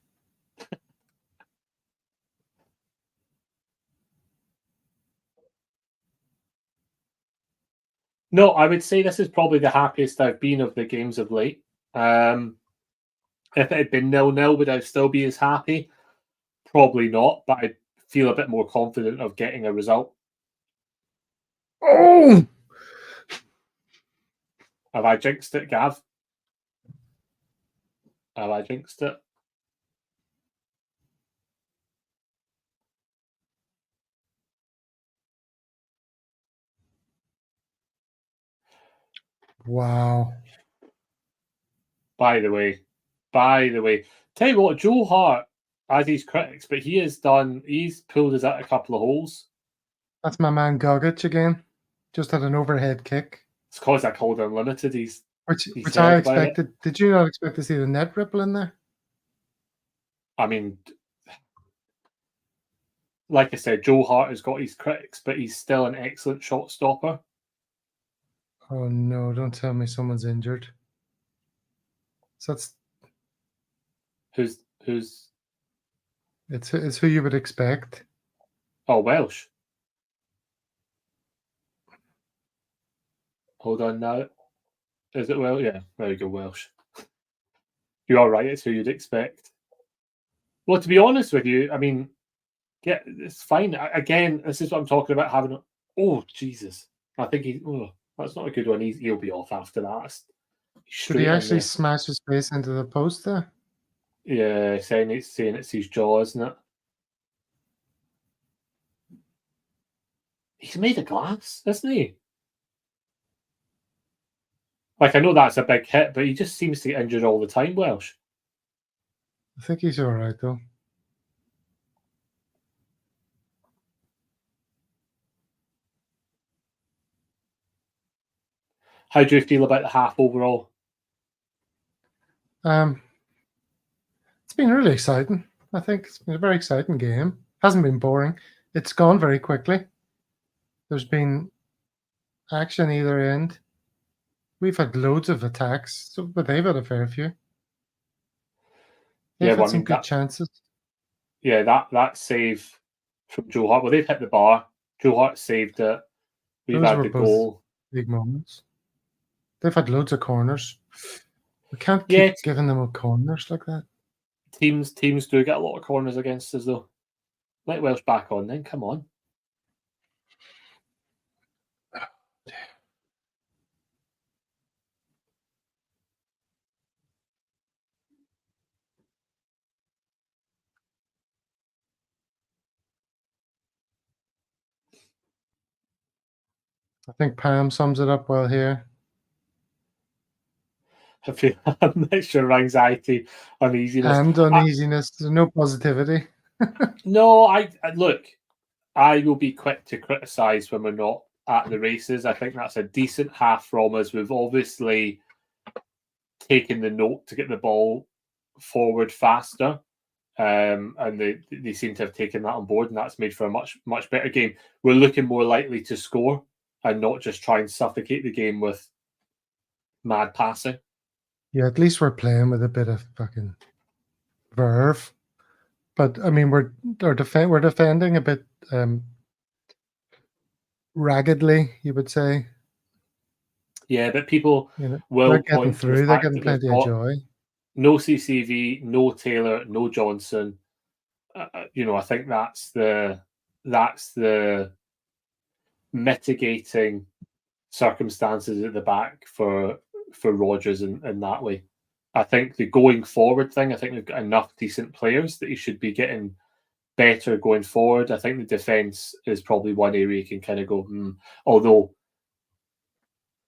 No, I would say this is probably the happiest I've been of the games of late. If it had been 0-0, would I still be as happy? Probably not, but I feel a bit more confident of getting a result. Oh! Have I jinxed it, Gav? Have I jinxed it? Wow. By the way, tell you what, Joe Hart has his critics, but he's pulled us out a couple of holes. That's my man Gogic again. Just had an overhead kick. It's because I called Unlimited. Which I expected. Did you not expect to see the net ripple in there? I mean, like I said, Joe Hart has got his critics, but he's still an excellent shot stopper. Oh no, don't tell me someone's injured. So that's who's it's who you would expect. Oh, Welsh. Hold on now. Is it Welsh? Yeah, there you go, Welsh. You are right, it's who you'd expect. Well, to be honest with you, I mean, yeah, it's fine. Again, this is what I'm talking about having. Oh, Jesus. I think that's not a good one. He'll be off after that. Did he actually smash his face into the post there? Yeah, saying it's his jaw, isn't it? He's made of glass, isn't he? Like, I know that's a big hit, but he just seems to get injured all the time, Welsh. I think he's all right, though. How do you feel about the half overall? It's been really exciting. I think it's been a very exciting game. Hasn't been boring. It's gone very quickly. There's been action either end. We've had loads of attacks, but they've had a fair few. They've had some good chances. Yeah, that save from Joe Hart. Well, they've hit the bar. Joe Hart saved it. We've had the goal. Big moments. They've had loads of corners. We can't keep giving them corners like that. Teams do get a lot of corners against us, though. Let Welsh back on then. Come on. I think Pam sums it up well here. I feel a mixture of anxiety, uneasiness. And uneasiness. There's no positivity. No, I look, I will be quick to criticise when we're not at the races. I think that's a decent half from us. We've obviously taken the note to get the ball forward faster. And they seem to have taken that on board, and that's made for a much better game. We're looking more likely to score and not just try and suffocate the game with mad passing. Yeah, at least we're playing with a bit of fucking verve. But I mean, we're defending a bit raggedly, you would say. Yeah, but people will point through. They're getting plenty of joy. No CCV, no Taylor, no Johnson. I think that's the mitigating circumstances at the back for Rodgers in that way. I think the going forward thing, I think we've got enough decent players that he should be getting better going forward. I think the defence is probably one area you can kind of go, although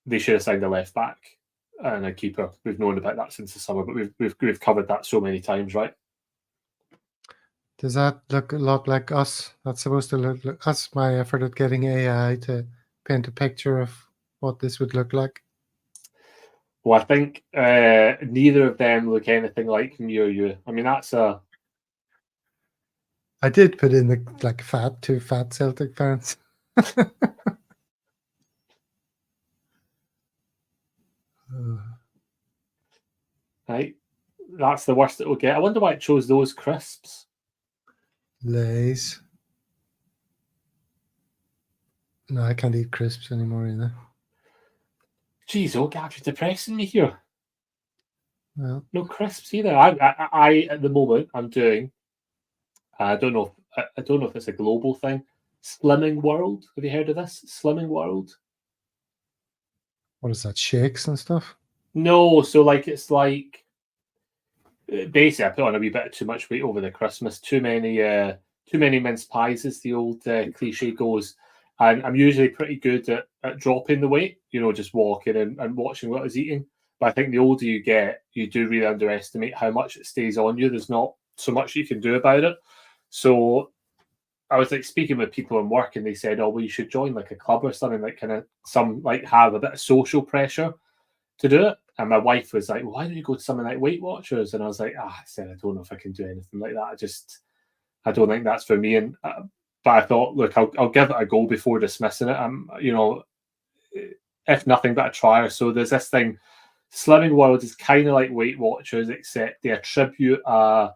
they should have signed a left back and a keeper. We've known about that since the summer, but we've covered that so many times, right? Does that look a lot like us? That's supposed to look like us, my effort at getting AI to paint a picture of what this would look like. Well, I think neither of them look anything like me or you. I mean, that's a... I did put in the two fat Celtic fans. Right, that's the worst it will get. I wonder why it chose those crisps. Lays. No, I can't eat crisps anymore either. Jeez, oh, Gav, you're depressing me here. Well, no crisps either. I at the moment I'm doing. I don't know if it's a global thing. Slimming World. Have you heard of this? Slimming World. What is that? Shakes and stuff? No, so like it's like basically I put on a wee bit too much weight over the Christmas. Too many mince pies, as the old cliche goes. And I'm usually pretty good at dropping the weight, just walking and watching what I was eating. But I think the older you get, you do really underestimate how much it stays on you. There's not so much you can do about it. So I was like speaking with people in work, and they said, "Oh, well, you should join like a club or something, like kind of have a bit of social pressure to do it." And my wife was like, well, "Why don't you go to something like Weight Watchers?" And I was like, I said, I don't know if I can do anything like that. I don't think that's for me. And but I thought, look, I'll give it a go before dismissing it. I'm, if nothing but a trier. So there's this thing. Slimming World is kind of like Weight Watchers, except they attribute a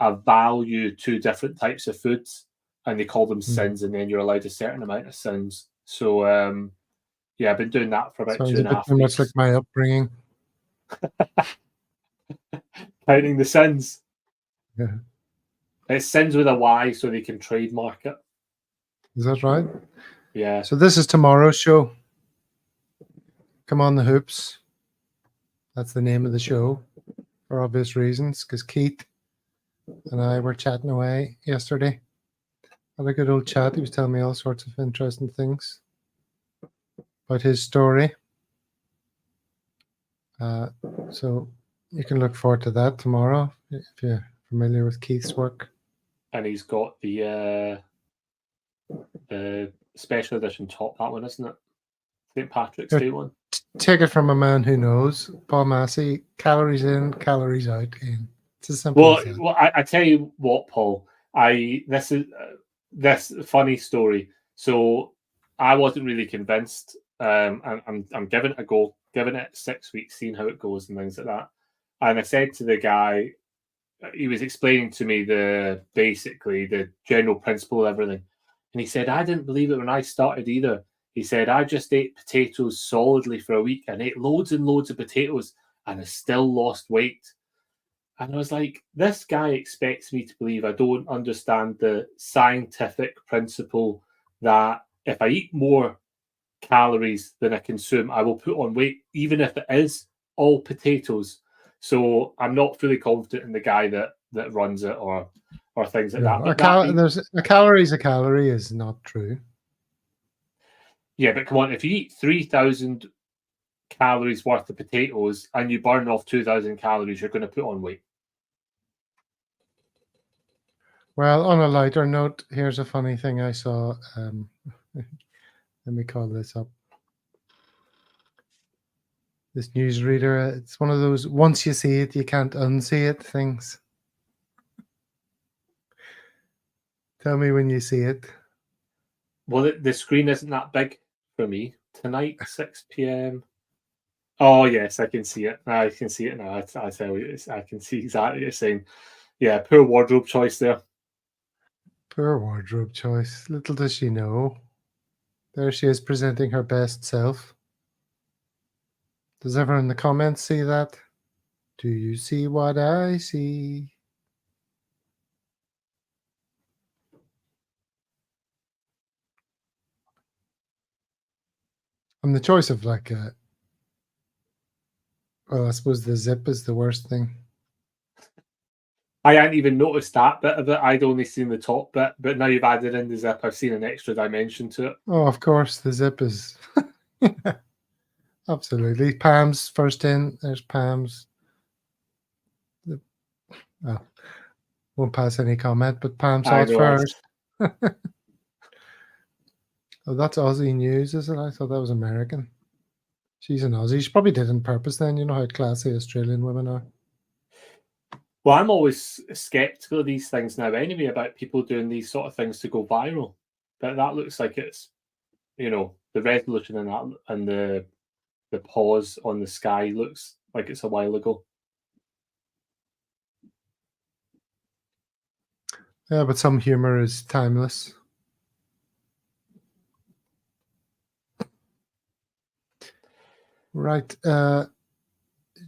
value to different types of foods, and they call them sins, and then you're allowed a certain amount of sins. So yeah, I've been doing that for about Sounds 2.5 weeks. too much like my upbringing. Counting the sins. Yeah. It's sins with a Y, so they can trademark it. Is that right? Yeah. So this is tomorrow's show. Come on the hoops. That's the name of the show, for obvious reasons, because Keith and I were chatting away yesterday. Had a good old chat. He was telling me all sorts of interesting things about his story. So you can look forward to that tomorrow if you're familiar with Keith's work. And he's got the special edition top, that one, isn't it? St. Patrick's Day one. Take it from a man who knows, Paul Massey. Calories in, calories out. Ian. It's as simple as that. Well, I tell you what, Paul. This is this funny story. So I wasn't really convinced. I'm giving it a go, giving it 6 weeks, seeing how it goes and things like that. And I said to the guy, he was explaining to me basically the general principle of everything. And he said, I didn't believe it when I started either. He said, I just ate potatoes solidly for a week and ate loads and loads of potatoes and I still lost weight. And I was like, this guy expects me to believe I don't understand the scientific principle that if I eat more calories than I consume, I will put on weight, even if it is all potatoes. So I'm not fully confident in the guy that runs it or things like that. There's a calorie is a calorie is not true. Yeah, but come on, if you eat 3,000 calories worth of potatoes and you burn off 2,000 calories, you're going to put on weight. Well, on a lighter note, here's a funny thing I saw. Let me call this up. This newsreader, it's one of those once you see it, you can't unsee it things. Tell me when you see it. Well, the screen isn't that big for me. Tonight, 6 p.m. Oh, yes, I can see it. I can see it now. I tell you, I can see exactly what you're saying. Yeah, poor wardrobe choice there. Poor wardrobe choice. Little does she know. There she is presenting her best self. Does everyone in the comments see that? Do you see what I see? And the choice of well, I suppose the zip is the worst thing. I hadn't even noticed that bit of it. I'd only seen the top bit, but now you've added in the zip, I've seen an extra dimension to it. Oh, of course, the zip is... Absolutely. Pam's first in. There's Pam's. Won't pass any comment, but Pam saw it first. Oh, that's Aussie news, is it? I thought that was American. She's an Aussie. She probably did it on purpose then. You know how classy Australian women are. Well, I'm always skeptical of these things now anyway, about people doing these sort of things to go viral. But that looks like it's, the resolution in that and the pause on the sky looks like it's a while ago. Yeah, but some humor is timeless. Right. Do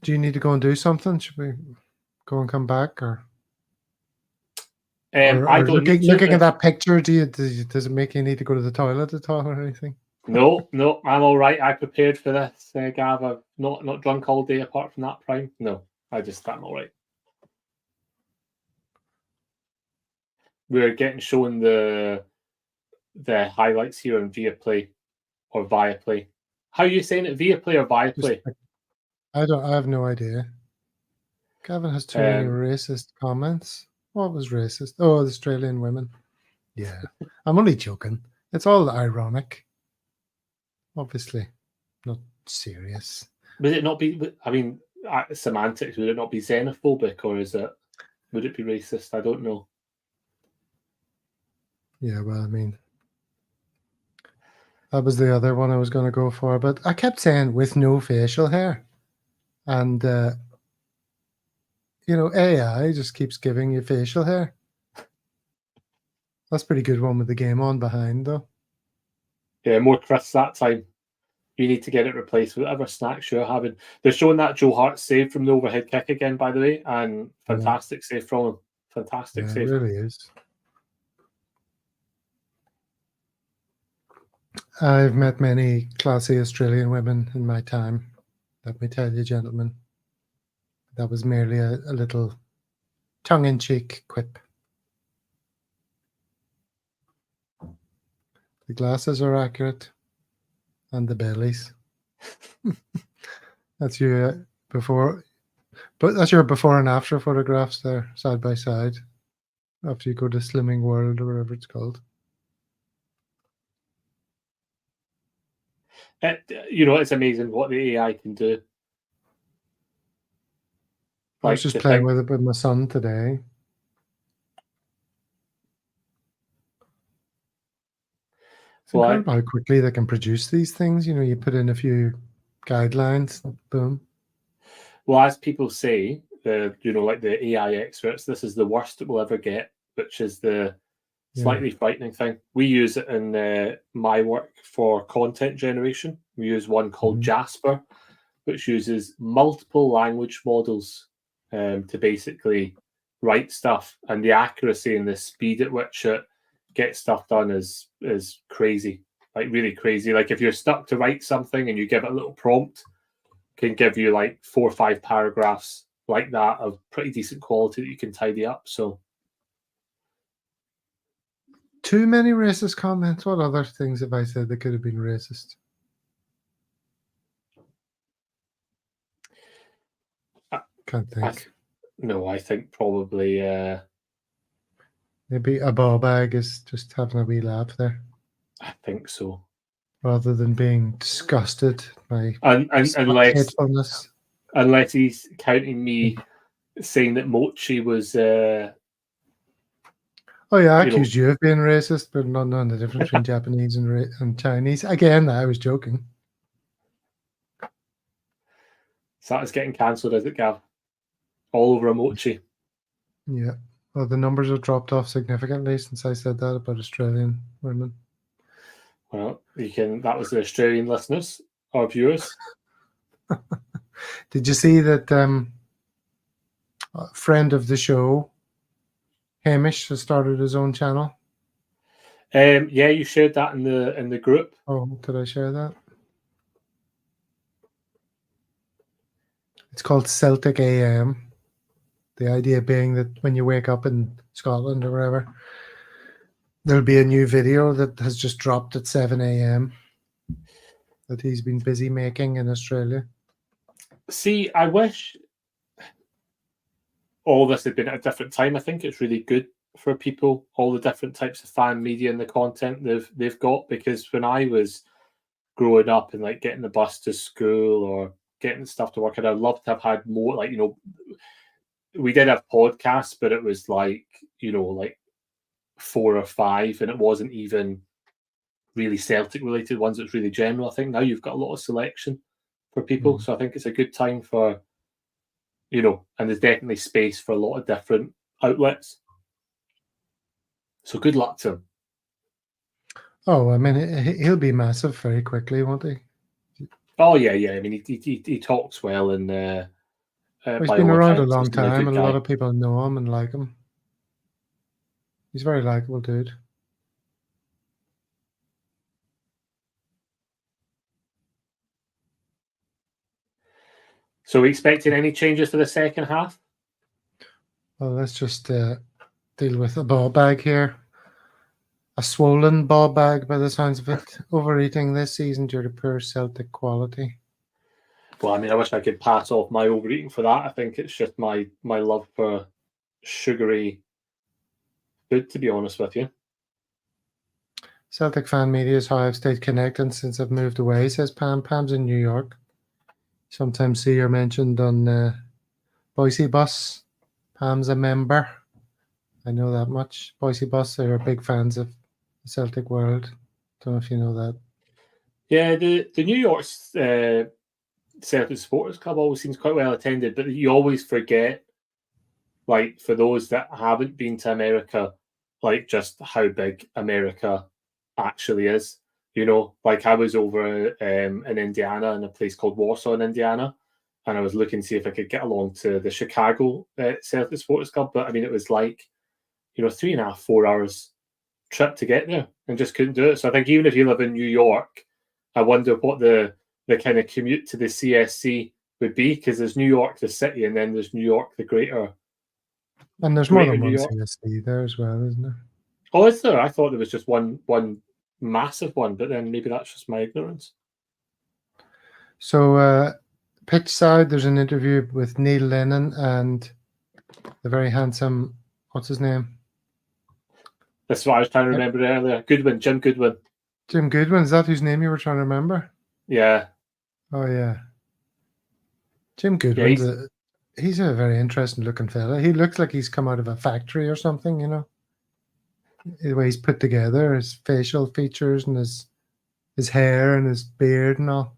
you need to go and do something? Should we go and come back, or I don't looking at that picture? Does it make you need to go to the toilet at all or anything? No, I'm all right. I prepared for this, Gav. I've not drunk all day apart from that prime. No, I'm all right. We're getting shown the highlights here on Viaplay or Viaplay. How are you saying it? Viaplay or Viaplay? I have no idea. Gavin has too many racist comments. What was racist? Oh, the Australian women. Yeah, I'm only joking. It's all ironic. Obviously, not serious. Would it not be? I mean, semantics. Would it not be xenophobic, or would it be racist? I don't know. Yeah, well, I mean, that was the other one I was going to go for, but I kept saying with no facial hair, and AI just keeps giving you facial hair. That's a pretty good one with the game on behind, though. Yeah, more Chris that time. You need to get it replaced with whatever snacks you're having. They're showing that Joe Hart save from the overhead kick again, by the way, and fantastic save from him. Fantastic save. It really is. I've met many classy Australian women in my time. Let me tell you, gentlemen, that was merely a little tongue-in-cheek quip. The glasses are accurate, and the bellies. That's your before, but that's your before and after photographs there, side by side. After you go to Slimming World or whatever it's called. It's amazing what the AI can do. I was just playing with it with my son today. It's incredible how quickly they can produce these things. You put in a few guidelines, boom. Well, as people say, like the AI experts, this is the worst it will ever get, which is the slightly frightening thing. We use it in my work for content generation. We use one called Jasper, which uses multiple language models to basically write stuff, and the accuracy and the speed at which it gets stuff done is crazy, like really crazy. Like if you're stuck to write something and you give it a little prompt, can give you like 4 or 5 paragraphs like that of pretty decent quality that you can tidy up. So too many racist comments. What other things have I said that could have been racist? Can't think. I think probably maybe a ball bag is just having a wee laugh there. I think so. Rather than being disgusted by unless he's counting me saying that mochi was oh yeah, I accused you of being racist, but not knowing the difference between Japanese and Chinese. Again, I was joking. So that is getting cancelled, is it, Gav? All over a mochi. Yeah. Well, the numbers have dropped off significantly since I said that about Australian women. Well, that was the Australian listeners or viewers. Did you see that a friend of the show, Hamish, has started his own channel? Yeah, you shared that in the group. Oh, did I share that? It's called Celtic AM. The idea being that when you wake up in Scotland or wherever, there'll be a new video that has just dropped at 7 a.m. that he's been busy making in Australia. See, I wish all this had been at a different time. I think it's really good for people, all the different types of fan media and the content they've got, because when I was growing up and like getting the bus to school or getting stuff to work, and I'd love to have had more, like, we did have podcasts, but it was like 4 or 5, and it wasn't even really Celtic related ones. It's really general. I think now you've got a lot of selection for people, so I think it's a good time for, and there's definitely space for a lot of different outlets. So good luck to him. Oh, I mean, he'll be massive very quickly, won't he? Oh yeah. I mean, he talks well, and he's been around a long time, and a lot of people know him and like him. He's a very likable dude. So, are we expecting any changes for the second half? Well, let's just deal with a ball bag here. A swollen ball bag, by the sounds of it. Overeating this season due to poor Celtic quality. Well, I mean, I wish I could pass off my overeating for that. I think it's just my love for sugary food, to be honest with you. Celtic fan media is how I've stayed connected since I've moved away, says Pam. Pam's in New York. Sometimes see her mentioned on Boise Bus. Pam's a member. I know that much. Boise Bus are big fans of the Celtic world. Don't know if you know that. Yeah, the New York Celtic Supporters Club always seems quite well attended, but you always forget, like, for those that haven't been to America, like, just how big America actually is. You know, like, I was over in Indiana, in a place called Warsaw in Indiana, and I was looking to see if I could get along to the Chicago Celtic Supporters Club, but I mean, it was like, 3.5, 4 hours trip to get there, and just couldn't do it. So I think even if you live in New York, I wonder what the kind of commute to the CSC would be, because there's New York the city, and then there's New York the greater. And there's more Greater than New one York. CSC there as well, isn't there? Oh, is there? I thought there was just one massive one, but then maybe that's just my ignorance. So pitch side, there's an interview with Neil Lennon and the very handsome, what's his name? That's what I was trying to remember earlier. Goodwin, Jim Goodwin. Jim Goodwin, is that whose name you were trying to remember? Yeah. Oh, yeah. Jim Goodwin, he's a very interesting looking fella. He looks like he's come out of a factory or something, you know? The way he's put together, his facial features and his hair and his beard and all.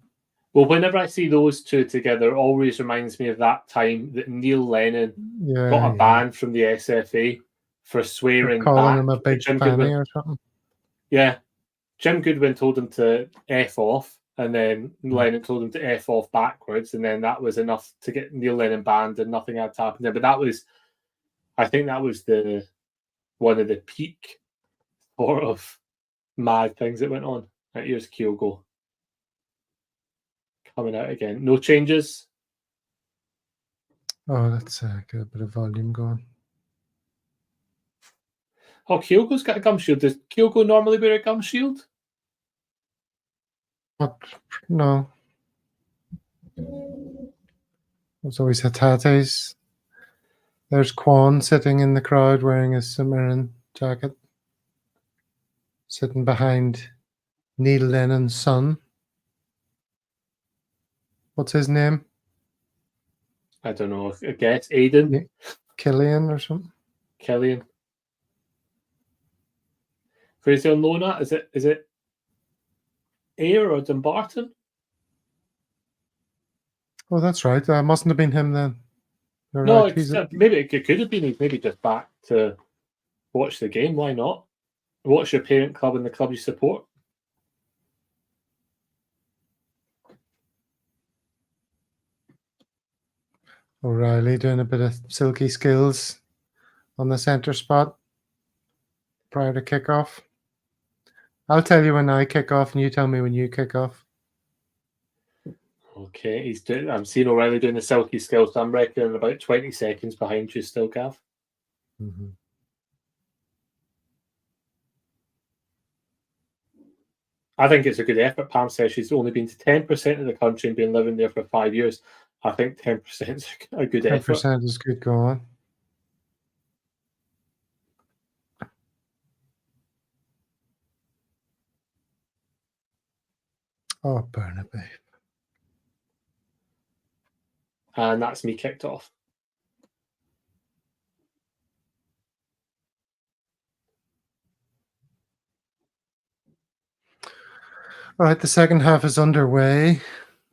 Well, whenever I see those two together, it always reminds me of that time that Neil Lennon got a ban from the SFA for swearing calling back him a big Jim fanny Goodwin or something. Yeah. Jim Goodwin told him to F off, and then Lennon told him to F off backwards, and then that was enough to get Neil Lennon banned, and nothing had to happen there. But I think that was one of the peak sort of mad things that went on. Right, here's Kyogo coming out again. No changes. Oh, let's get a bit of volume going. Oh, Kyogo's got a gum shield. Does Kyogo normally wear a gum shield? No. There's always Hatates. There's Quan sitting in the crowd wearing a Mirren jacket. Sitting behind Neil Lennon's son. What's his name? I don't know. I guess Aiden. Killian or something. Killian. Where's he on loan at? Is it Ayr or Dumbarton? Oh, that's right. That mustn't have been him then. No, right. Maybe it could have been. He's maybe just back to watch the game. Why not? What's your parent club and the club you support? O'Reilly doing a bit of silky skills on the centre spot prior to kickoff. I'll tell you when I kick off, and you tell me when you kick off. Okay, I'm seeing O'Reilly doing the silky skills, so I'm reckoning about 20 seconds behind you still, Gav. Mm-hmm. I think it's a good effort. Pam says she's only been to 10% of the country and been living there for 5 years. I think 10% is a good effort. 10% is good going. Oh, Burnaby. And that's me kicked off. All right, the second half is underway,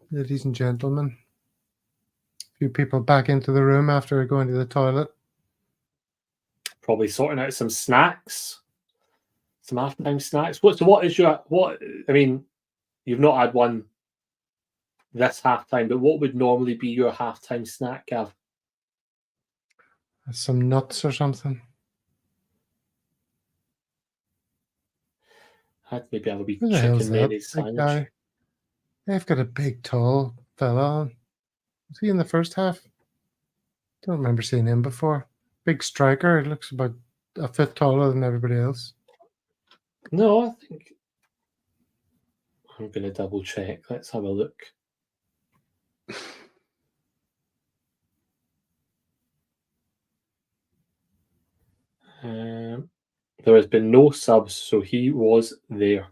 ladies and gentlemen. A few people back into the room after going to the toilet. Probably sorting out some snacks, some halftime snacks. I mean, you've not had one this halftime, but what would normally be your halftime snack, Gav? Some nuts or something. I'd maybe have a wee Who the hell's chicken that mayonnaise big sandwich. guy? They've got a big, tall fella on. Was he in the first half? Don't remember seeing him before. Big striker. He looks about a foot taller than everybody else. No, I think I'm going to double check. Let's have a look. There has been no subs, so he was there.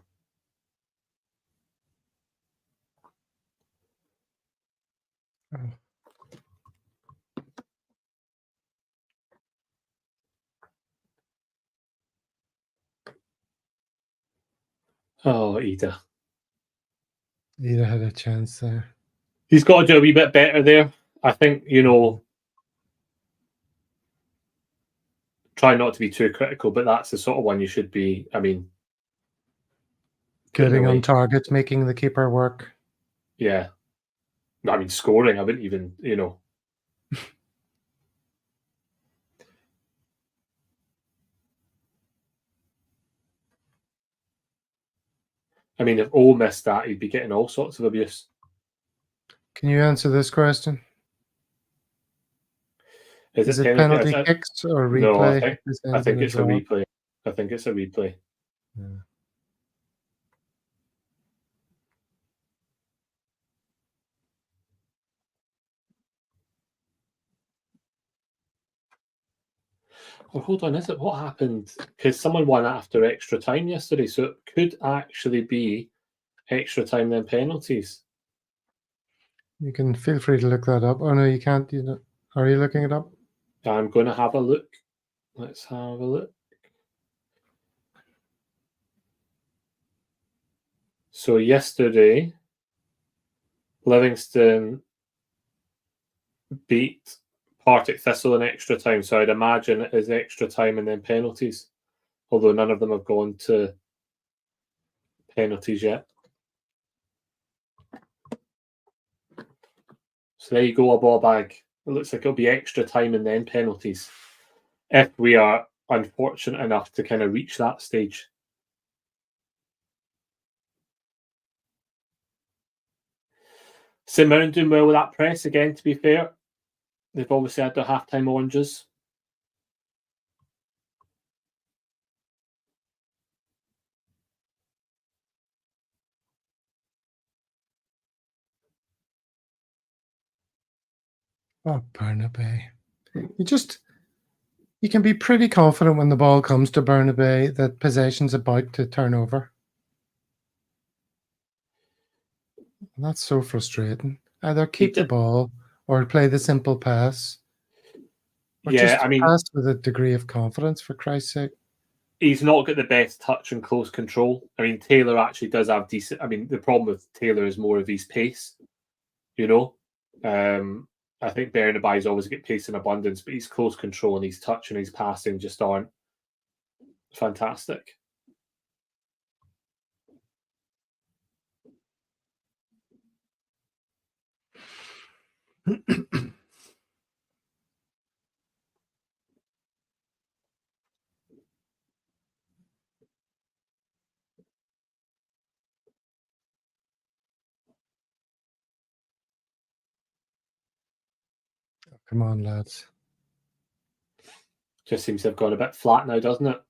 Oh, Ida. Ida had a chance there. He's got to do a wee bit better there. I think, try not to be too critical, but that's the sort of one you should be, getting on target, making the keeper work. Yeah. Scoring, I wouldn't even, if O missed that, he'd be getting all sorts of abuse. Can you answer this question? Is it penalty kicks or replay? No, I think it's a replay. I think it's a replay. Yeah. Well, hold on, is it? What happened? Because someone won after extra time yesterday, so it could actually be extra time then penalties. You can feel free to look that up. Oh no, you can't. Are you looking it up? I'm going to have a look. Let's have a look. So yesterday, Livingston beat Partick Thistle in extra time. So I'd imagine it is extra time and then penalties. Although none of them have gone to penalties yet. So there you go, a ball bag. It looks like it'll be extra time and then penalties. If we are unfortunate enough to kind of reach that stage. St Mirren doing well with that press again, to be fair. They've obviously had their half-time oranges. Oh, Burnaby. You can be pretty confident when the ball comes to Burnaby that possession's about to turn over. And that's so frustrating. Either keep the ball or play the simple pass. Or just pass with a degree of confidence, for Christ's sake. He's not got the best touch and close control. Taylor actually does have decent. The problem with Taylor is more of his pace. I think Bernaby's always get pace in abundance, but his close control and his touch and his passing just aren't fantastic. Come on, lads. Just seems to have gone a bit flat now, doesn't it?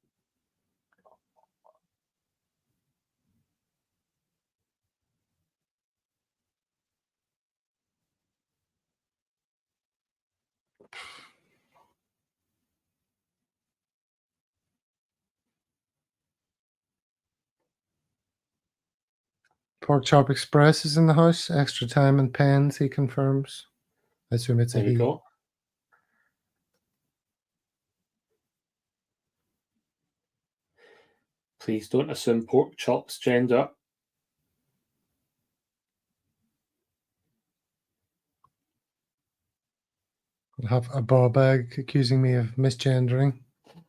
Pork Chop Express is in the house. Extra time and pens, he confirms. I assume it's there a he. Go. Please don't assume Pork Chop's gender. I'll have a ball bag accusing me of misgendering.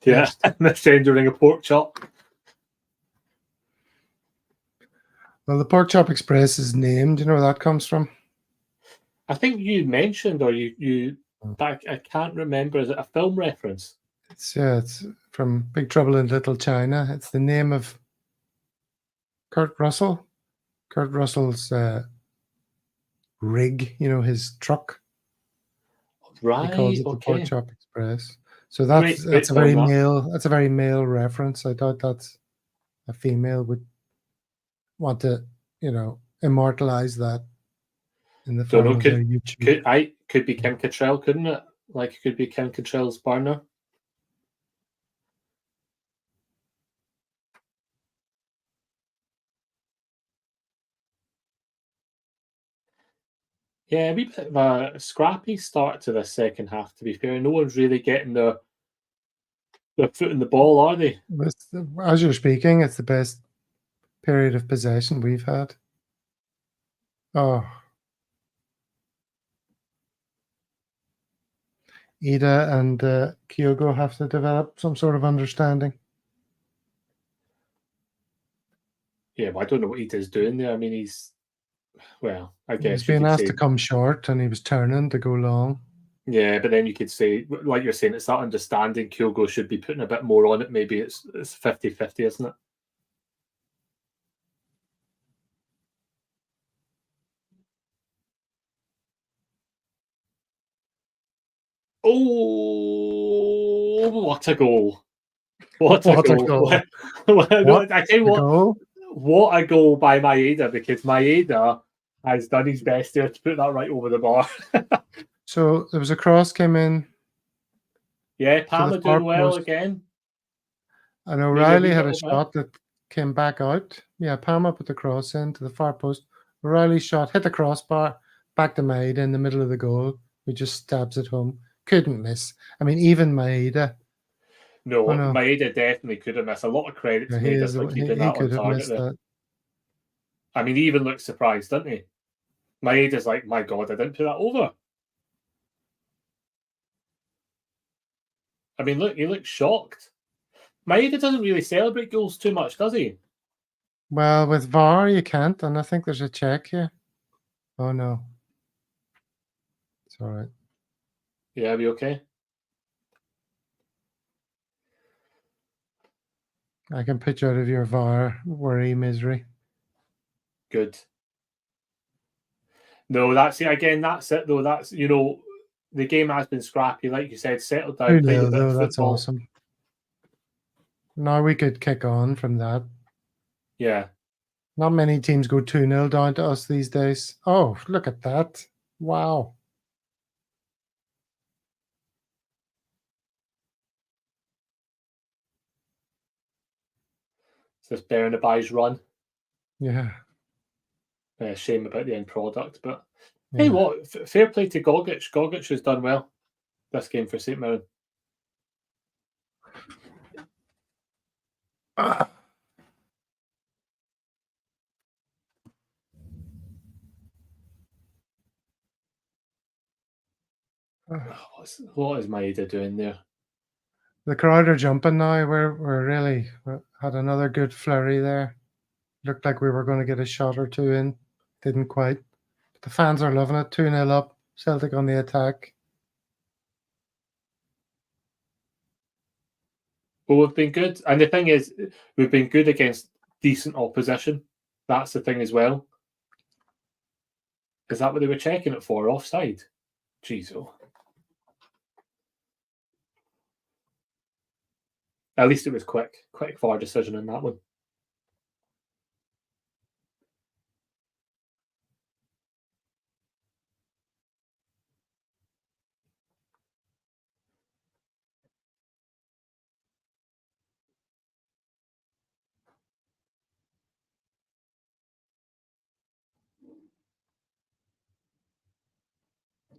Yeah, misgendering a pork chop. Well, the Pork Chop Express is named. Do you know where that comes from? I think you mentioned, or you I can't remember. Is it a film reference? It's from Big Trouble in Little China. It's the name of Kurt Russell. Kurt Russell's rig, his truck. Right. He calls it the Pork Okay. Chop Express. So that's a very male. That's a very male reference. I thought that's a female would want to, immortalize that in the form of their YouTube. Could be Kim Cattrall, couldn't it? Like, it could be Kim Cattrall's burner. Yeah, a wee bit of a scrappy start to the second half, to be fair. No one's really getting their foot in the ball, are they? As you're speaking, it's the best period of possession we've had. Oh. Ida and Kyogo have to develop some sort of understanding. Yeah, well, I don't know what Ida's doing there. I mean, I guess he's being asked to come short and he was turning to go long. Yeah, but then you could say, like you're saying, it's that understanding. Kyogo should be putting a bit more on it. Maybe it's 50-50, isn't it? Oh, what a goal! What a goal! I tell you what a goal by Maeda, because Maeda has done his best there to put that right over the bar. So there was a cross came in. Yeah, Palmer doing well again. And O'Reilly had a shot that came back out. Yeah, Palmer put the cross in to the far post. O'Reilly's shot hit the crossbar, back to Maeda in the middle of the goal, who just stabs it home. Couldn't miss. I mean, even Maeda. No, Maeda definitely could have missed. A lot of credit to Maeda for keeping that on target there. I mean, he even looks surprised, doesn't he? Maeda's like, my God, I didn't put that over. I mean, look, he looks shocked. Maeda doesn't really celebrate goals too much, does he? Well, with VAR, you can't, and I think there's a check here. Oh, no. It's all right. Yeah, are we okay? I can put you out of your VAR worry misery. Good. No, that's it. Again, that's it, though. That's, the game has been scrappy. Like you said, settled down, played a bit of football. That's awesome. Now we could kick on from that. Yeah. Not many teams go 2-0 down to us these days. Oh, look at that. Wow. It's this Bernabei's run. Yeah. Shame about the end product, but hey, what? Fair play to Gogic. Gogic has done well this game for St. Mirren. What is Maeda doing there? The crowd are jumping now. We're really had another good flurry there. Looked like we were going to get a shot or two in. Didn't quite. But the fans are loving it. 2-0 up. Celtic on the attack. Well, we've been good. And the thing is, we've been good against decent opposition. That's the thing as well. Is that what they were checking it for? Offside? Jeez, oh. At least it was quick VAR decision in that one.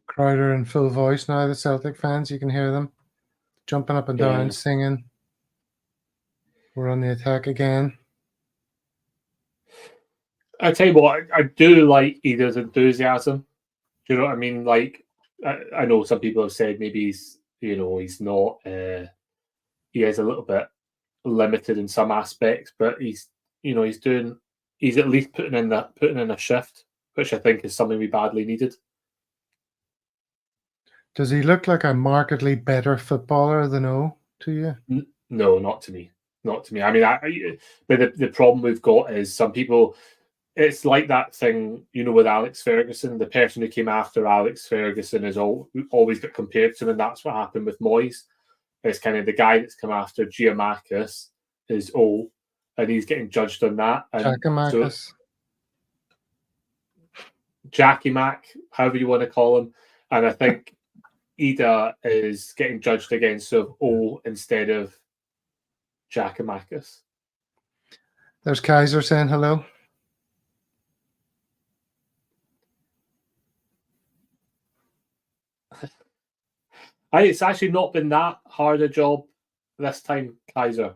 Crowder in full voice now, the Celtic fans. You can hear them jumping up and down, singing. We're on the attack again. I tell you what, I do like Ida's enthusiasm. Do you know what I mean? Like, I know some people have said maybe he's not. He is a little bit limited in some aspects, but he's at least putting in a shift, which I think is something we badly needed. Does he look like a markedly better footballer than O to you? No, not to me. Not to me. I mean, but the problem we've got is some people it's like that thing, with Alex Ferguson. The person who came after Alex Ferguson is always got compared to him, and that's what happened with Moyes. It's kind of the guy that's come after Giamakis is old, and he's getting judged on that. And so Jackie Mac, however you want to call him, and I think Ida is getting judged against O instead of Giacomakis. There's Kaiser saying hello. It's actually not been that hard a job this time, Kaiser.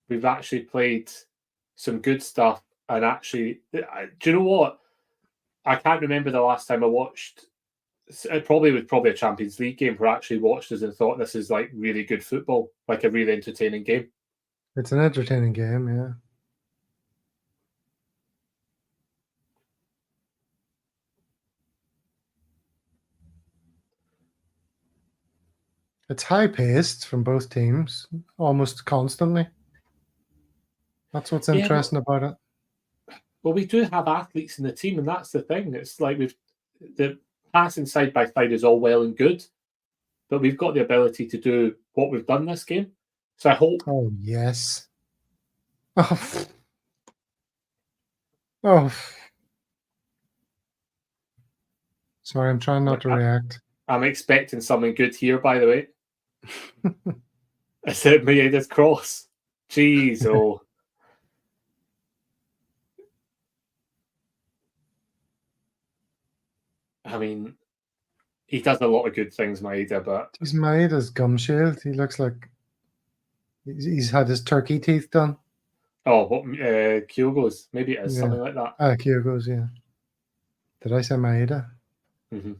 We've actually played some good stuff, and actually, do you know what? I can't remember the last time I watched. It was probably a Champions League game where I actually watched this and thought this is like really good football, like a really entertaining game. It's an entertaining game, yeah. It's high-paced from both teams, almost constantly. That's what's interesting about it. Well, we do have athletes in the team, and that's the thing. It's like the passing side by side is all well and good, but we've got the ability to do what we've done this game. So I hope. Oh, yes. Oh. Oh. Sorry, I'm trying not to react. I'm expecting something good here, by the way. I said Maeda's cross. Jeez, oh. I mean, he does a lot of good things, Maeda, but... He's Maeda's gum shield. He looks like he's had his turkey teeth done. Oh, what, Kyogo's? Maybe it is, something like that. Kyogo's, yeah. Did I say Maeda? Mm-hmm.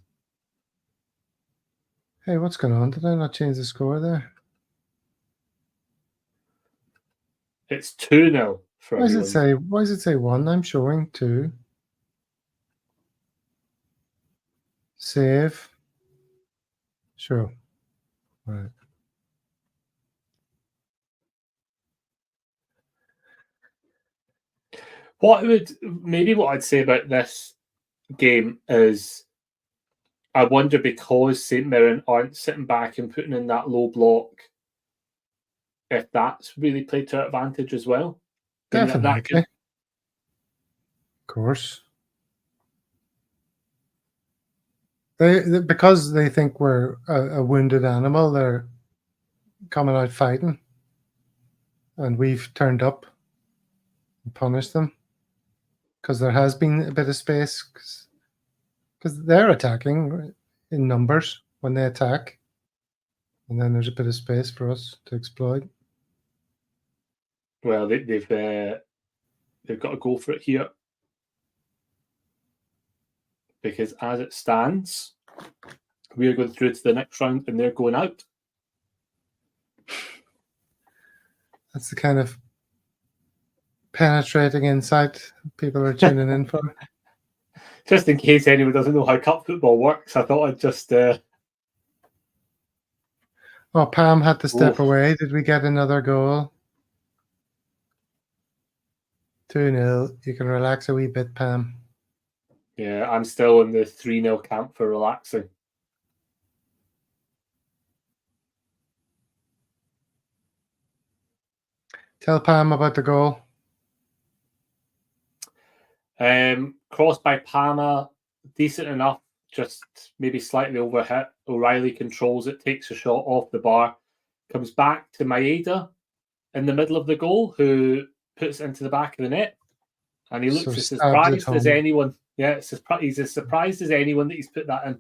Hey, what's going on? Did I not change the score there? It's 2-0 for Why does it say 1? I'm showing 2. Save. Sure. Right. What I'd say about this game is I wonder, because St Mirren aren't sitting back and putting in that low block, if that's really played to our advantage as well. Definitely. Of course. Because they think we're a wounded animal, they're coming out fighting. And we've turned up and punished them. Because there has been a bit of space. Because they're attacking in numbers when they attack. And then there's a bit of space for us to exploit. Well, they've got to go for it here. Because as it stands, we're going through to the next round and they're going out. That's the kind of penetrating insight people are tuning in for. Just in case anyone doesn't know how cup football works, I thought I'd just... Oh, Pam had to step away. Did we get another goal? 2-0. You can relax a wee bit, Pam. Yeah, I'm still in the 3-0 camp for relaxing. Tell Pam about the goal. Crossed by Palmer, decent enough, just maybe slightly overhit. O'Reilly controls it, takes a shot off the bar, comes back to Maeda in the middle of the goal, who puts it into the back of the net. And he looks as surprised as anyone. Yeah, he's as surprised as anyone that he's put that in.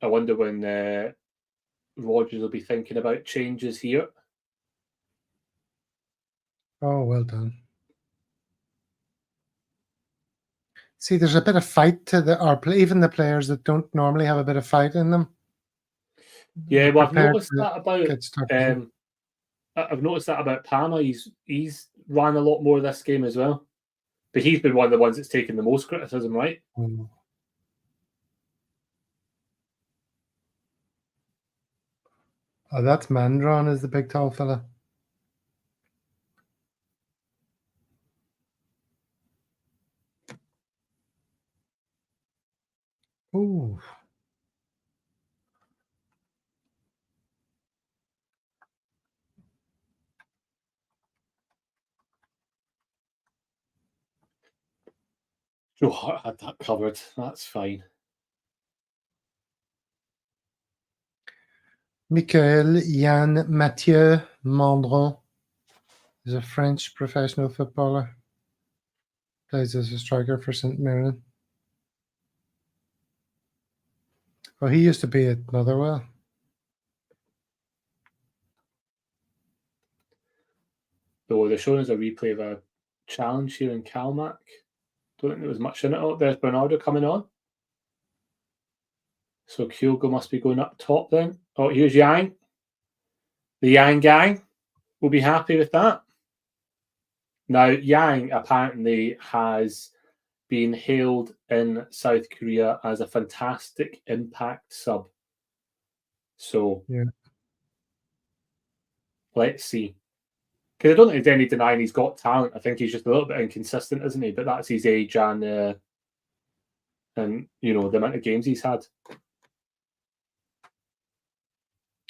I wonder when Rodgers will be thinking about changes here. Oh, well done. See, there's a bit of fight to even the players that don't normally have a bit of fight in them. Yeah, well, I've noticed that about Palmer. He's ran a lot more this game as well, but he's been one of the ones that's taken the most criticism, right? Oh, that's Mandron, is the big tall fella. Ooh. Joe Hart had that covered. That's fine. Michael-Yann Mathieu Mandron is a French professional footballer. Plays as a striker for St. Mirren. Well, he used to be at Motherwell. So they're showing us a replay of a challenge here in Calmac. Don't think there was much in it. Oh, there's Bernardo coming on. So Kyogo must be going up top then. Oh, here's Yang. The Yang gang will be happy with that. Now, Yang apparently has been hailed in South Korea as a fantastic impact sub. So, yeah. Let's see. Because I don't think there's any denying he's got talent. I think he's just a little bit inconsistent, isn't he? But that's his age and the amount of games he's had.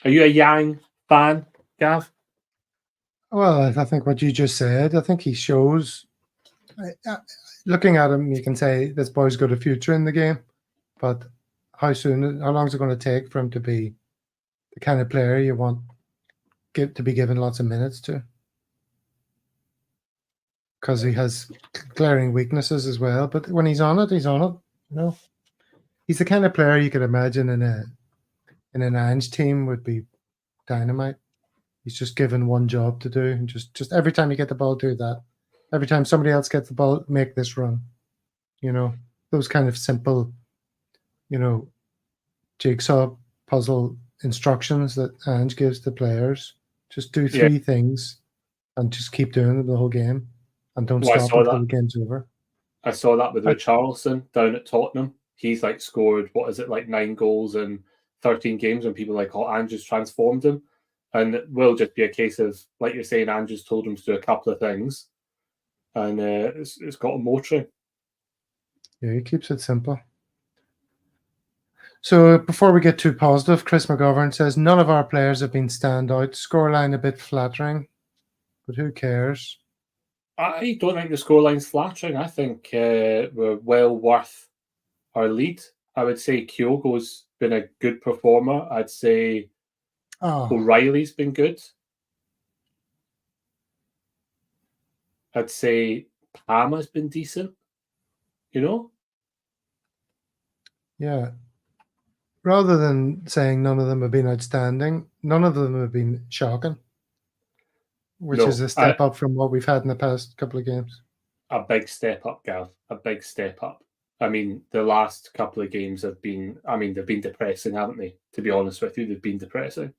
Are you a Yang fan, Gav? Well, I think what you just said, I think he shows. Looking at him, you can say this boy's got a future in the game, but how long is it going to take for him to be the kind of player you want to be given lots of minutes to? Because he has glaring weaknesses as well. But when he's on it, he's on it. He's the kind of player you could imagine in an Ange team would be dynamite. He's just given one job to do, and just every time you get the ball, do that. Every time somebody else gets the ball, make this run. Those kind of simple, jigsaw puzzle instructions that Ange gives the players. Just do three things and just keep doing it the whole game, and don't stop until the game's over. I saw that with Richarlison down at Tottenham. He's scored, 9 goals in 13 games, and people are like, oh, Ange has transformed him. And it will just be a case of, like you're saying, Ange has told him to do a couple of things, and it's got him motoring. Yeah, he keeps it simple. So before we get too positive, Chris McGovern says none of our players have been standout. Scoreline a bit flattering, but who cares? I don't think the scoreline's flattering. I think we're well worth our lead. I would say Kyogo's been a good performer. I'd say O'Reilly's been good. I'd say Palmer's been decent. Yeah. Rather than saying none of them have been outstanding, none of them have been shocking, which is a step up from what we've had in the past couple of games. A big step up, Gav. A big step up. I mean, the last couple of games have been, they've been depressing, haven't they? To be honest with you, they've been depressing.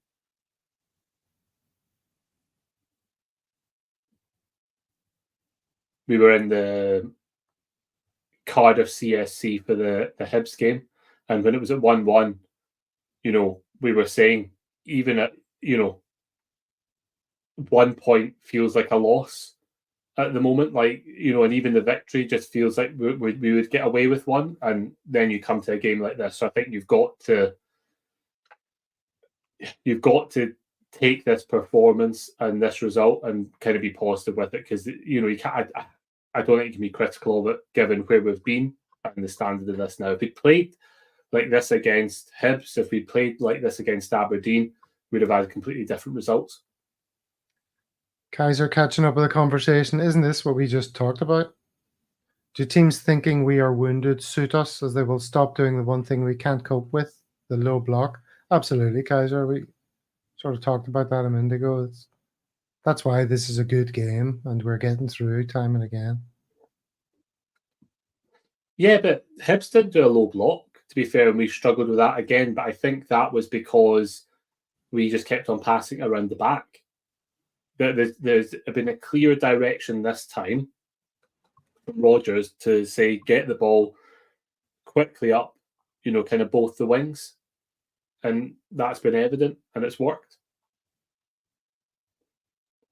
We were in the Cardiff CSC for the Hibs game, and when it was at 1-1, we were saying even at 1 point feels like a loss at the moment, and even the victory just feels like we would get away with one, and then you come to a game like this. So I think you've got to take this performance and this result and kind of be positive with it, because you can't. I don't think you can be critical of it given where we've been and the standard of this now. If we played like this against Hibs, if we played like this against Aberdeen, we'd have had completely different results. Kaiser catching up with the conversation. Isn't this what we just talked about? Do teams thinking we are wounded suit us, as they will stop doing the one thing we can't cope with, the low block? Absolutely, Kaiser. We sort of talked about that a minute ago. That's why this is a good game, and we're getting through time and again. Yeah, but Hibs didn't do a low block, to be fair, and we struggled with that again. But I think that was because we just kept on passing around the back. There's been a clear direction this time from Rodgers to say, get the ball quickly up, kind of both the wings. And that's been evident, and it's worked.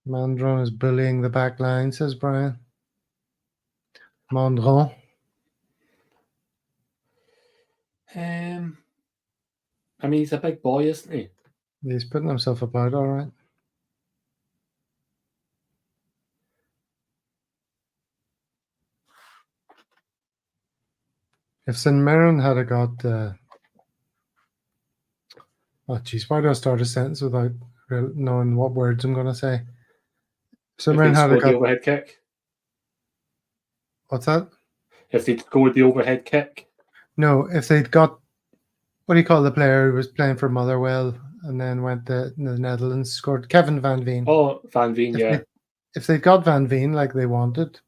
Mandron is bullying the back line, says Brian. Mandron. I mean, he's a big boy, isn't he? He's putting himself about all right. If St. Mirren had got... oh, geez, why do I start a sentence without knowing what words I'm going to say? St. Mirren had the got... overhead kick. What's that? If they'd scored the overhead kick. No, if they'd got... What do you call the player who was playing for Motherwell and then went to the Netherlands, scored? Kevin Van Veen. Oh, Van Veen, yeah. If they got Van Veen like they wanted,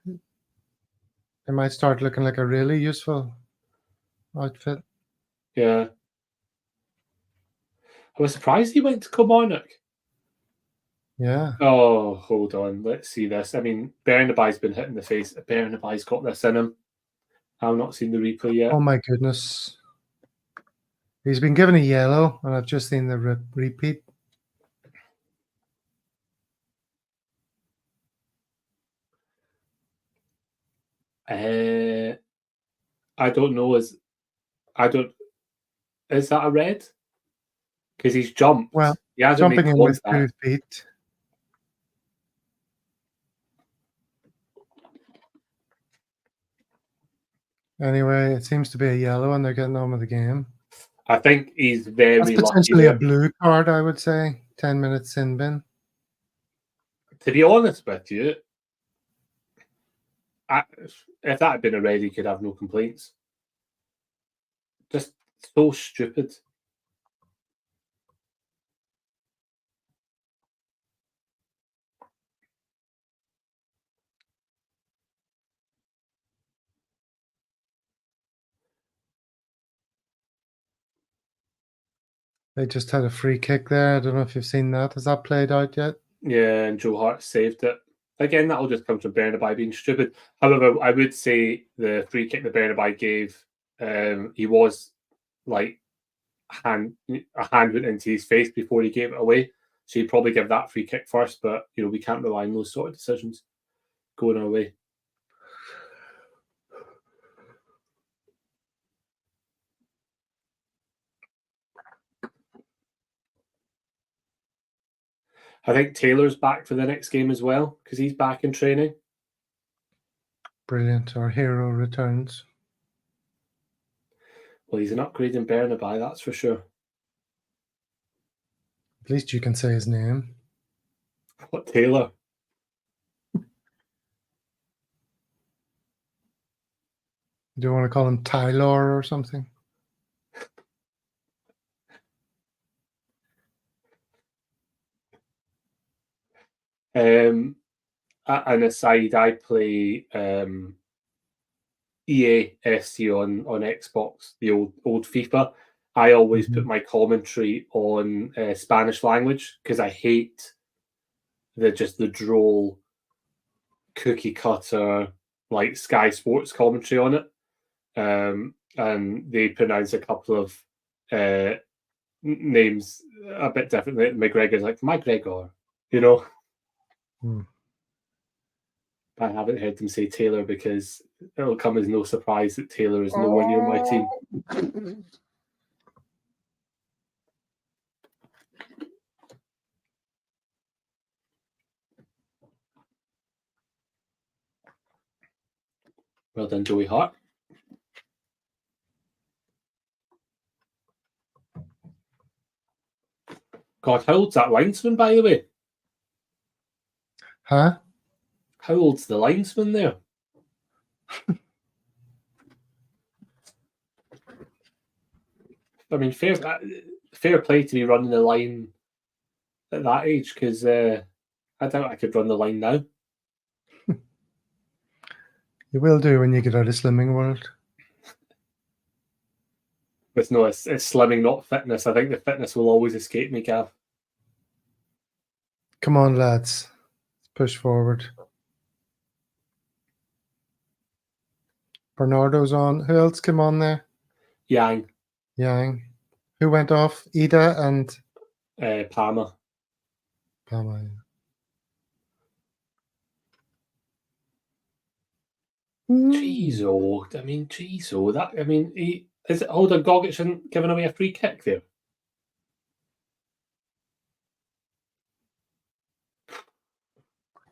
they might start looking like a really useful outfit. Yeah. I was surprised he went to Kilmarnock. Yeah. Oh, hold on. Let's see this. I mean, Bernabei's been hit in the face. Bernabei's got this in him. I've not seen the replay yet. Oh, my goodness. He's been given a yellow, and I've just seen the repeat. I don't know. Is that a red? Because he's jumped. Well, he hasn't jumping made in with contact. 2 feet. Anyway, it seems to be a yellow, and they're getting on with the game. I think he's very That's lucky. potentially a blue card, I would say. 10 minutes sin bin. To be honest with you, if that had been a red, he could have no complaints. Just so stupid. They just had a free kick there. I don't know if you've seen that. Has that played out yet? Yeah, and Joe Hart saved it. Again, that'll just come from Bernabei being stupid. However, I would say the free kick that Bernabei gave, he was like a hand went into his face before he gave it away. So he'd probably give that free kick first, but we can't rely on those sort of decisions going our way. I think Taylor's back for the next game as well because he's back in training. Brilliant. Our hero returns. Well, he's an upgrade in Bernabei, that's for sure. At least you can say his name. What, Taylor? Do you want to call him Tyler or something? An aside, I play EA SC on Xbox, the old FIFA. I always put my commentary on Spanish language because I hate the droll cookie cutter like Sky Sports commentary on it. And they pronounce a couple of names a bit differently. McGregor's like McGregor, I haven't heard them say Taylor because it'll come as no surprise that Taylor is nowhere near my team. Well done, Joey Hart. God, how old's that linesman, by the way? Huh? How old's the linesman there? I mean, fair play to be running the line at that age, because I doubt I could run the line now. You will do when you get out of Slimming World. But no, it's slimming, not fitness. I think the fitness will always escape me, Gav. Come on, lads. Let's push forward. Bernardo's on. Who else came on there? Yang. Who went off? Ida and Palmer. Palmer. Jeez, oh, I mean, jeez, oh, that, I mean, is it, hold on, Gogic isn't giving away a free kick there?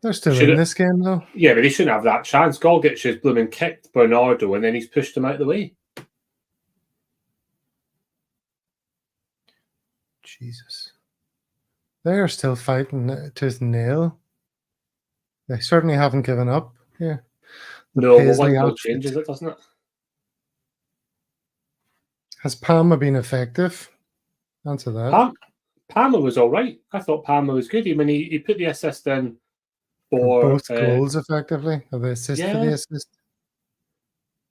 They're still Should in it, this game, though. yeah, but he shouldn't have that chance. Gogic has blooming kicked Bernardo and then he's pushed him out of the way. Jesus. They are still fighting tooth and nail. They certainly haven't given up. Yeah. No, well, Paisley one goal outfit. changes it, doesn't it? Has Palma been effective? Answer that. Palmer was all right. I thought Palmer was good. I mean, he put the assist in for both goals effectively, or the assist for the assist.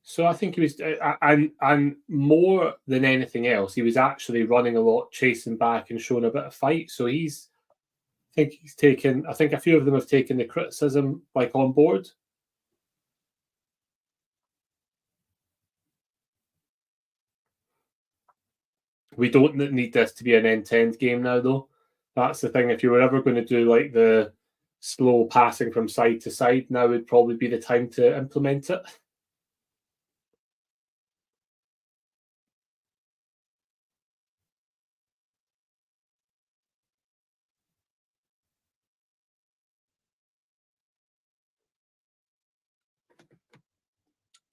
So I think he was, and more than anything else, he was actually running a lot, chasing back and showing a bit of fight. So I think he's taken. I think a few of them have taken the criticism like on board. We don't need this to be an end-to-end game now, though. That's the thing. If you were ever going to do like the slow passing from side to side, now would probably be the time to implement it.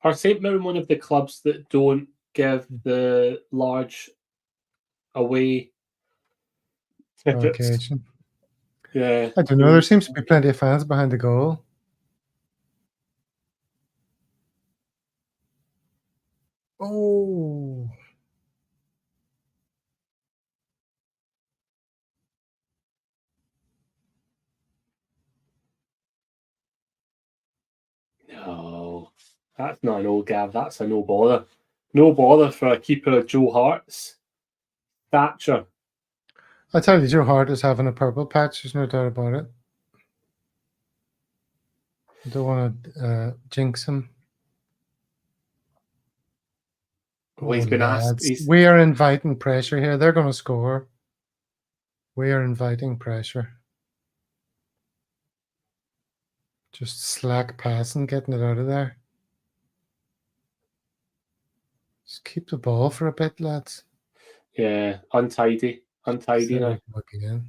Are St Mirren one of the clubs that don't give the large away tickets? Yeah. I don't know. There seems to be plenty of fans behind the goal. Oh. No, that's not an old Gav. That's a no bother. No bother for a keeper of Joe Hart's. Thatcher. I tell you, Joe Hart is having a purple patch. There's no doubt about it. I don't want to jinx him. Well, he's been asked. We are inviting pressure here. They're going to score. We are inviting pressure. Just slack passing, getting it out of there. Just keep the ball for a bit, lads. Yeah, untidy now. Again.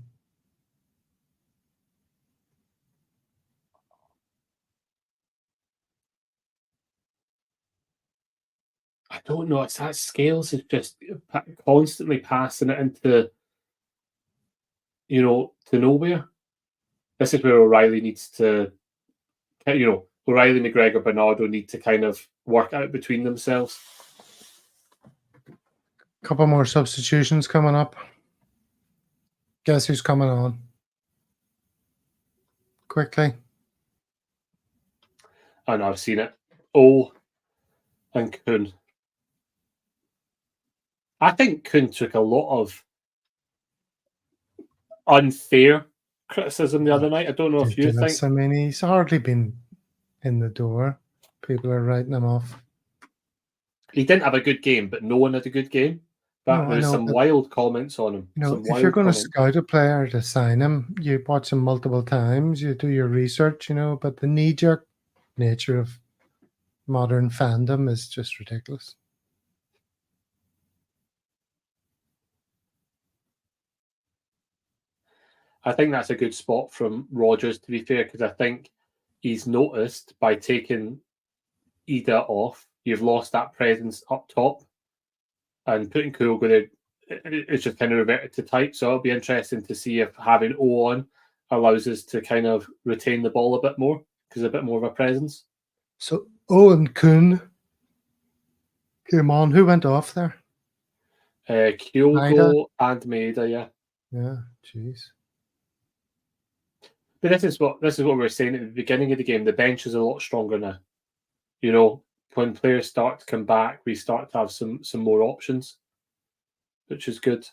I don't know. It's that Scales is just constantly passing it into, to nowhere. This is where O'Reilly needs to, O'Reilly, McGregor, Bernardo need to kind of work out between themselves. Couple more substitutions coming up. Guess who's coming on? Quickly. I know, I've seen it. Oh, and Kuhn. I think Kuhn took a lot of unfair criticism the other night. I don't know if you think. I mean, he's hardly been in the door. People are writing him off. He didn't have a good game, but no one had a good game. But there's some wild comments on him. If you're going to scout a player to sign him, you watch him multiple times, you do your research, but the knee-jerk nature of modern fandom is just ridiculous. I think that's a good spot from Rodgers, to be fair, because I think he's noticed by taking Ida off, you've lost that presence up top, and putting Kyogo there, it's just kind of reverted to type. So it'll be interesting to see if having O on allows us to kind of retain the ball a bit more, because a bit more of a presence. So Owen Kuhn came on. Who went off there? Kyogo and Maeda, yeah. Yeah, jeez. But this is what we were saying at the beginning of the game. The bench is a lot stronger now. When players start to come back, we start to have some more options, which is good.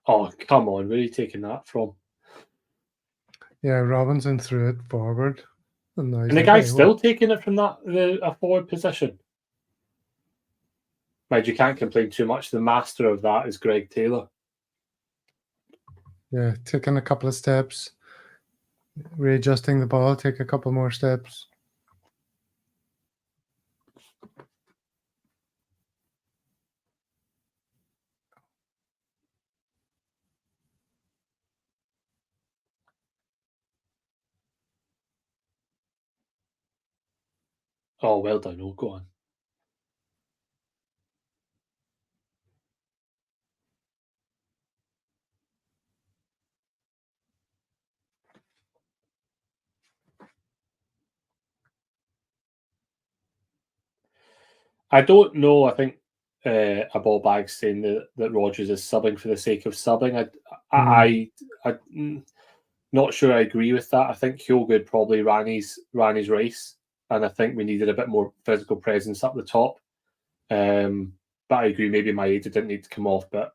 Oh, come on. Where are you taking that from? Yeah, Robinson threw it forward. And And the guy's still taking it from a forward position. Mind you can't complain too much. The master of that is Greg Taylor. Yeah, taking a couple of steps, readjusting the ball, take a couple more steps. Oh, well done. Oh, go on. I don't know. I think a ball bag saying that Rodgers is subbing for the sake of subbing. I'm not sure I agree with that. I think Kyogo probably ran his race, and I think we needed a bit more physical presence up the top. But I agree. Maybe Maeda didn't need to come off, but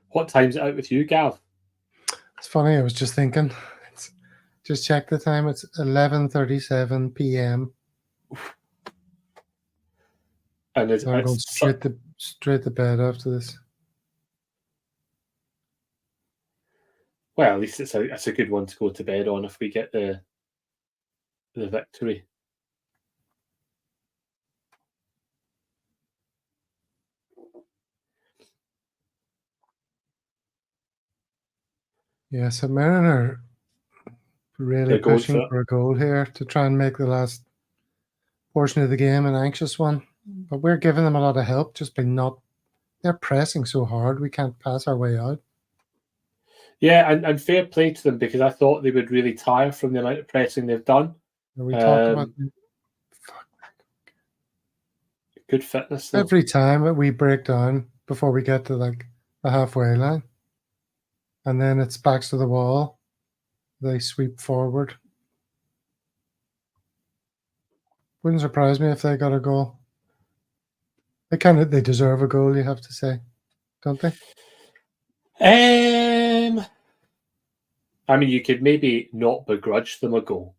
what time's it out with you, Gav? It's funny. I was just thinking. Just check the time. It's 11:37 p.m. And I'm going straight to bed after this. Well, at least it's a good one to go to bed on if we get the victory. Yeah, so Mirren are really pushing for a goal here to try and make the last portion of the game an anxious one. But we're giving them a lot of help just by not. They're pressing so hard we can't pass our way out. Yeah, and fair play to them because I thought they would really tire from the amount of pressing they've done. We talked about good fitness though. Every time we break down before we get to like the halfway line, and then it's backs to the wall. They sweep forward. Wouldn't surprise me if they got a goal. They deserve a goal, you have to say, don't they? I mean, you could maybe not begrudge them a goal,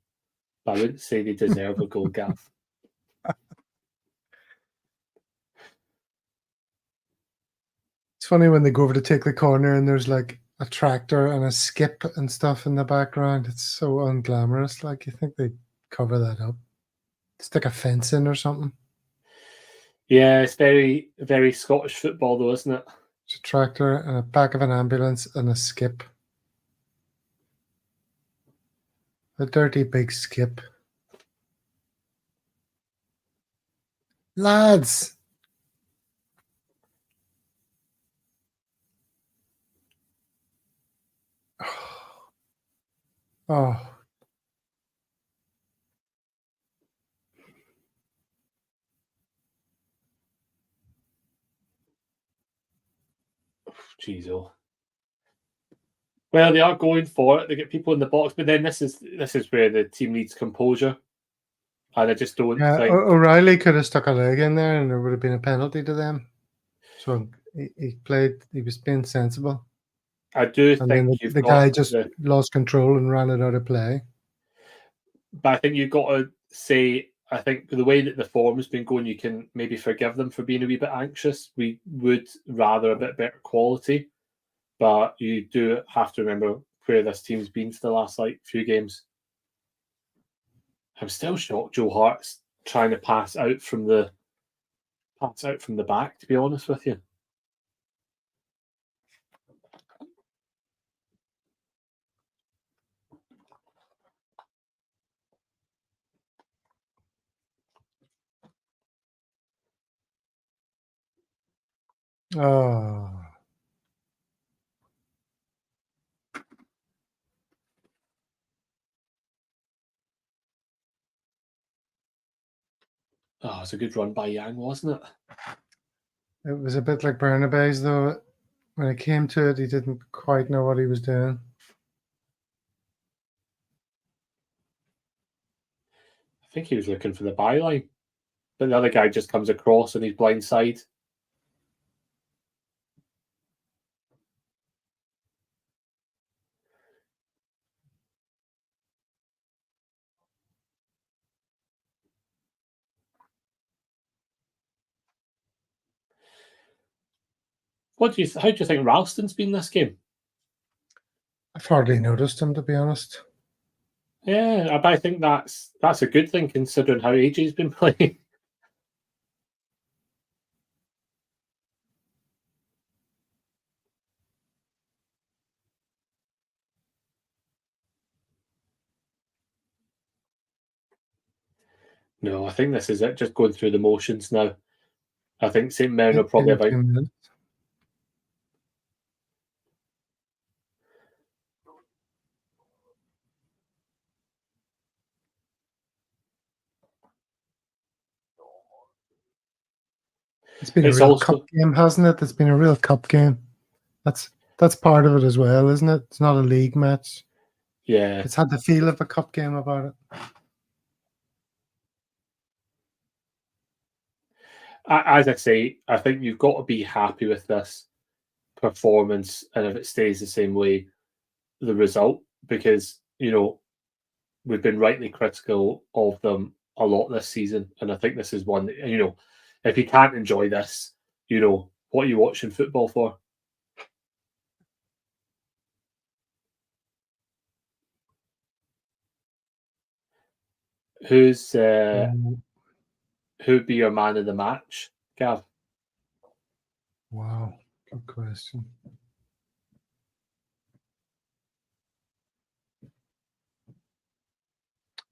but I wouldn't say they deserve a goal, Gav. It's funny when they go over to take the corner and there's like a tractor and a skip and stuff in the background. It's so unglamorous. Like you think they'd cover that up, stick a fence in or something. Yeah, it's very, very Scottish football, though, isn't it? It's a tractor and a back of an ambulance and a skip. A dirty big skip. Lads! Oh. Jeez, oh. Well, they are going for it. They get people in the box, but then this is where the team needs composure, and I just don't think O'Reilly could have stuck a leg in there, and there would have been a penalty to them. So he played. He was being sensible. I do think the guy just lost control and ran it out of play. But I think you've got to say, I think the way that the form has been going, you can maybe forgive them for being a wee bit anxious. We would rather a bit better quality, but you do have to remember where this team's been for the last few games. I'm still shocked Joe Hart's trying to pass out from the back, to be honest with you. Oh. Oh, it's a good run by Yang, wasn't it? It was a bit like Bernabé's, though. When it came to it, he didn't quite know what he was doing. I think he was looking for the byline, but the other guy just comes across on his blind side. How do you think Ralston's been this game? I've hardly noticed him, to be honest. Yeah, I think that's a good thing considering how AJ's been playing. No, I think this is it, just going through the motions now. I think St. Mirren will probably have It's been a real cup game, hasn't it? It's been a real cup game. That's part of it as well, isn't it? It's not a league match. Yeah. It's had the feel of a cup game about it. As I say, I think you've got to be happy with this performance, and if it stays the same way, the result, because we've been rightly critical of them a lot this season, and I think this is one that, if you can't enjoy this, what are you watching football for? Who'd be your man of the match, Gav? Wow, good question.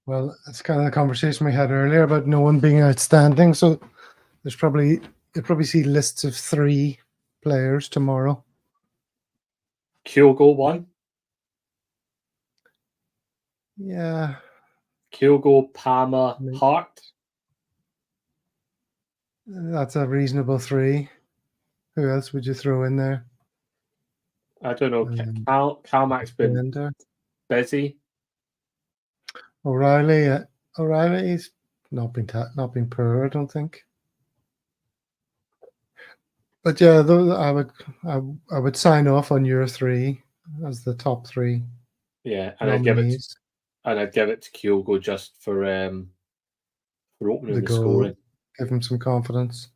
Well, it's kind of the conversation we had earlier about no one being outstanding. So you'll probably see lists of 3 players tomorrow. Kyogo one. Yeah. Kyogo, Palmer, Hart. That's a reasonable 3. Who else would you throw in there? I don't know. Calmack's been busy. O'Reilly's not been poor, I don't think. But yeah, I would sign off on your 3 as the top 3. Yeah, and I'd give it to Kyogo just for opening the scoring. Give him some confidence.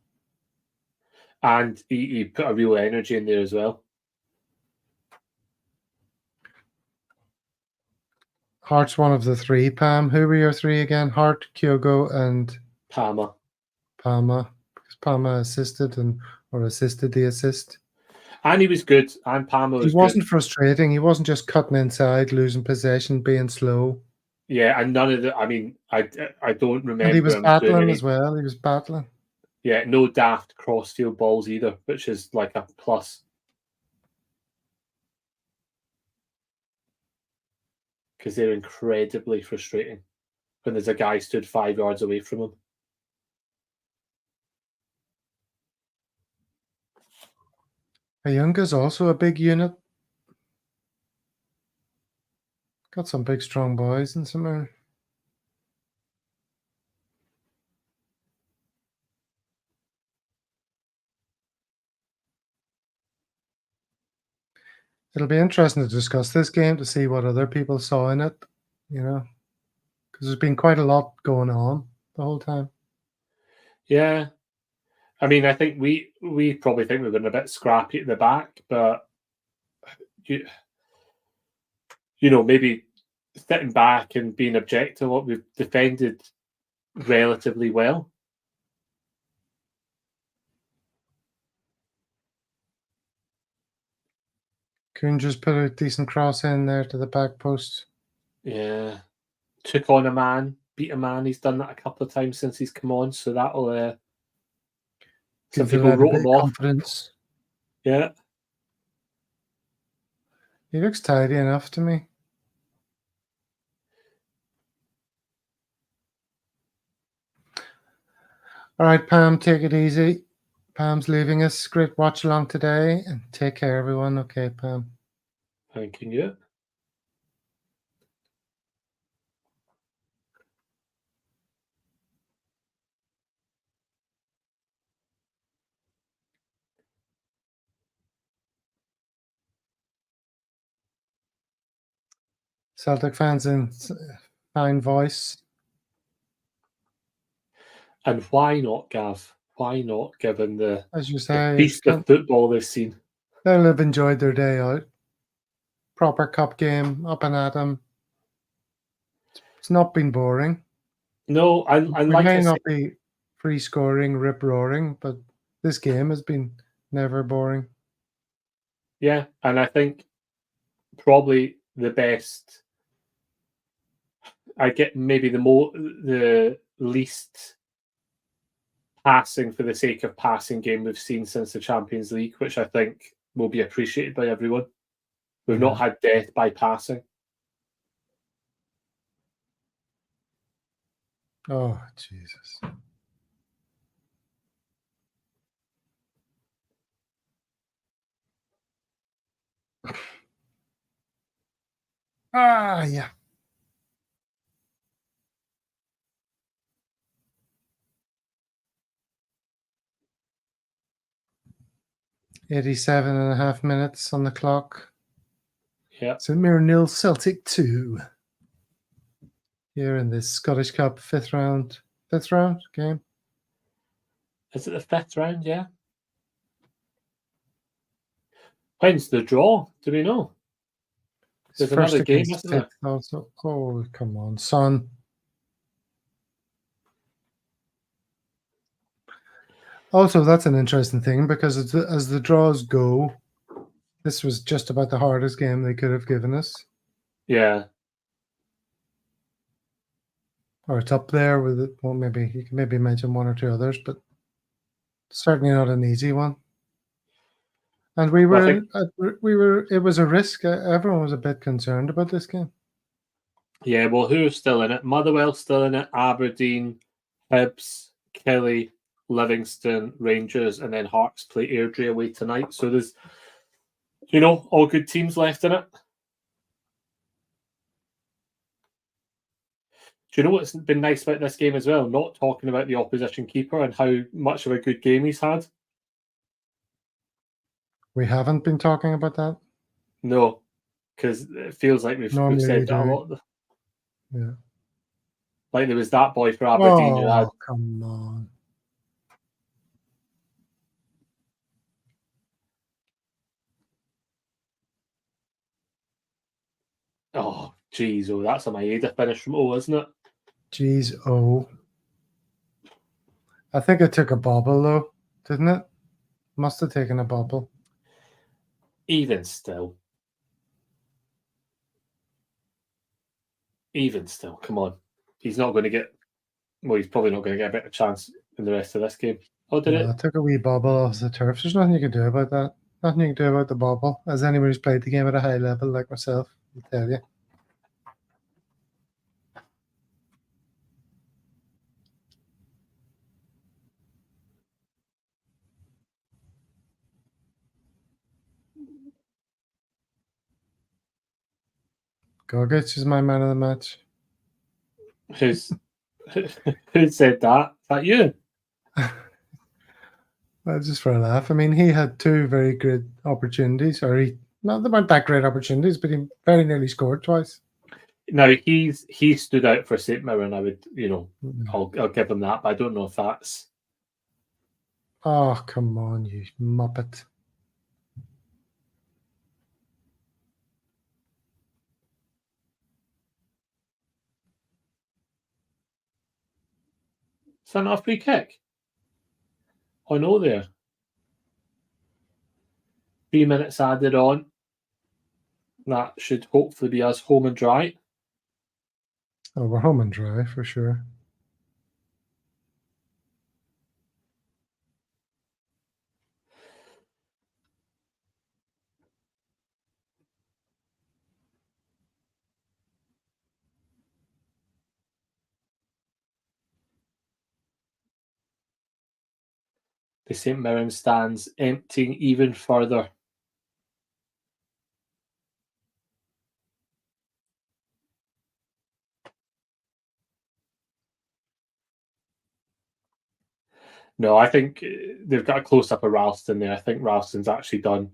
And he put a real energy in there as well. Hart's one of the 3, Pam. Who were your 3 again? Hart, Kyogo, and Palmer. Because Palmer assisted the assist. And he was good. And Palmer was good. He wasn't frustrating. He wasn't just cutting inside, losing possession, being slow. Yeah, and none of the. I mean, I don't remember. And he was battling as well. He was battling. Yeah, no daft crossfield balls either, which is like a plus. Because they're incredibly frustrating when there's a guy stood 5 yards away from him. Ayunga's also a big unit. Got some big, strong boys in somewhere. It'll be interesting to discuss this game to see what other people saw in it, because there's been quite a lot going on the whole time. Yeah. I mean, I think we probably think we've been a bit scrappy at the back, but maybe sitting back and being objective, what we've defended relatively well. Kuhn just put a decent cross in there to the back post. Yeah. Took on a man, beat a man. He's done that a couple of times since he's come on, so that'll some people wrote him off. Confidence. Yeah. He looks tidy enough to me. All right, Pam, take it easy. Pam's leaving us. Great watch along today, and take care, everyone. Okay, Pam. Thank you. Celtic fans in fine voice. And why not, Gav? Why not, given the As you say, feast of football they've seen? They'll have enjoyed their day out. Proper cup game, up and at 'em. It's not been boring. No, I We like may I not said, be free scoring, rip roaring, but this game has been never boring. yeah, and I think probably the best. I get maybe the least passing for the sake of passing game we've seen since the Champions League, which I think will be appreciated by everyone. We've not had death by passing. Oh, Jesus. Ah, yeah. "87 and a half minutes on the clock. Yeah. So Mirren 0, Celtic 2. Here in this Scottish Cup fifth round game. Is it the fifth round? Yeah. When's the draw? Do we know? There's First another game, against isn't there? fifth also. Oh, come on, son. Also, that's an interesting thing because as the draws go, this was just about the hardest game they could have given us. Yeah. Or it's up there with it. Well, maybe you can maybe mention one or two others, but certainly not an easy one. And we Well, I think, were. It was a risk. Everyone was a bit concerned about this game. yeah, well, who's still in it? Motherwell's still in it, Aberdeen, Hibs, Kelly, Livingston, Rangers, and then Hearts play Airdrie away tonight. So there's, all good teams left in it. Do you know what's been nice about this game as well? Not talking about the opposition keeper and how much of a good game he's had. We haven't been talking about that. No, because it feels like we've Normally said we that a do. lot. Yeah. Like there was that boy for Aberdeen who had. Oh, come on. Oh, geez, that's a Maeda finish from O, isn't it? Jeez, oh. I think it took a bobble though, didn't it? Must have taken a bobble. Even still, come on. He's not going to get. Well, he's probably not going to get a better chance in the rest of this game. Oh, did No, it? it took a wee bobble off the turf. There's nothing you can do about that. Nothing you can do about the bobble. As anyone who's played the game at a high level like myself will tell you. Gogic is my man of the match. Who's who said that? Is that you? Well, just for a laugh. I mean, he had two very good opportunities, or they weren't that great opportunities, but he very nearly scored twice. Now he stood out for St Mirren. I would, I'll give him that, but I don't know if that's. Oh, come on, you muppet. Is that not a free kick? Oh no, there. 3 minutes added on. That should hopefully be us home and dry. Oh, we're home and dry for sure. the St Mirren stands emptying even further. No, I think they've got a close-up of Ralston there. I think Ralston's actually done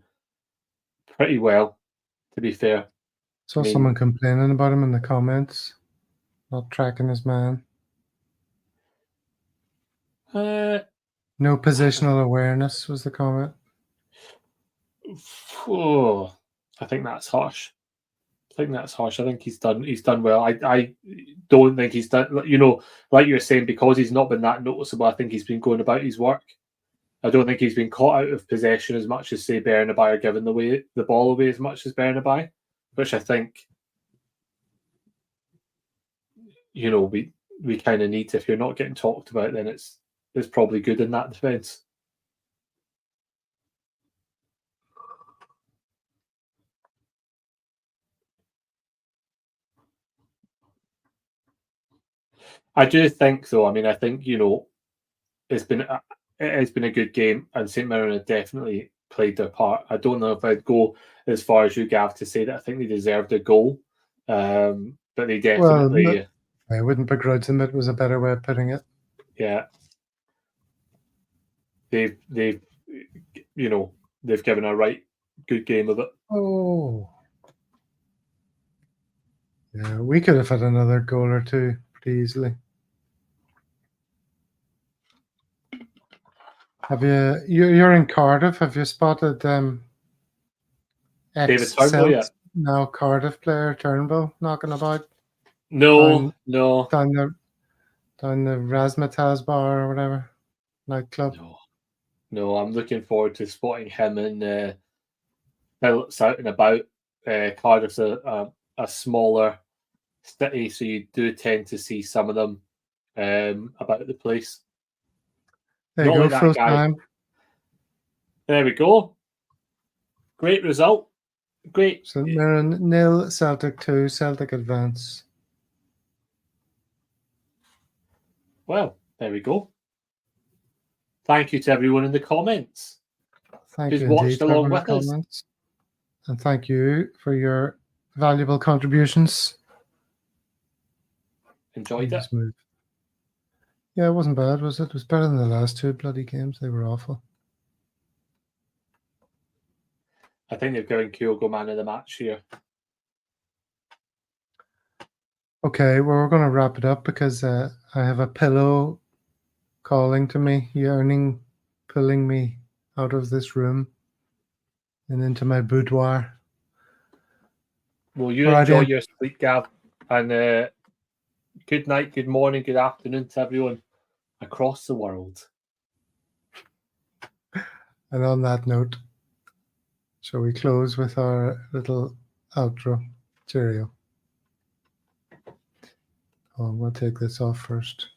pretty well, to be fair. Saw someone complaining about him in the comments, not tracking his man. No positional awareness was the comment. Oh, I think that's harsh. I think he's done well. I don't think he's done, you know, like you were saying, because he's not been that noticeable. I think he's been going about his work. I don't think he's been caught out of possession as much as, say, Bernaby, or giving the ball away as much as Bernaby, which I think, you know, we kind of need. If you're not getting talked about, then it's probably good in that defence. I do think, though. I mean, I think, you know, it has been a good game, and St Mirren have definitely played their part. I don't know if I'd go as far as you, Gav, to say that I think they deserved a goal, but they definitely. Well, I wouldn't begrudge them. It was a better way of putting it. Yeah, they've you know, they've given a right good game of it. Oh, yeah, we could have had another goal or two pretty easily. Have you're in Cardiff? Have you spotted David Turnbull yet? Now Cardiff player Turnbull knocking about? No. Down the Razzmatazz bar or whatever nightclub. No, I'm looking forward to spotting him in out and about. Cardiff's a smaller city, so you do tend to see some of them about the place. There you go, full time. There we go. Great result. Great. St Mirren 0, Celtic 2, Celtic advance. Well, there we go. Thank you to everyone in the comments. Thank you watched along with us. And thank you for your valuable contributions. Enjoyed it. Yeah, it wasn't bad, was it? It was better than the last two bloody games. They were awful. I think they've given Kyogo man of the match here. Okay, well, we're going to wrap it up because I have a pillow calling to me, pulling me out of this room and into my boudoir. Well, you enjoy your sleep, Gav, and good night, good morning, good afternoon to everyone across the world. And on that note, shall we close with our little outro? Cheerio. Oh, we'll take this off first.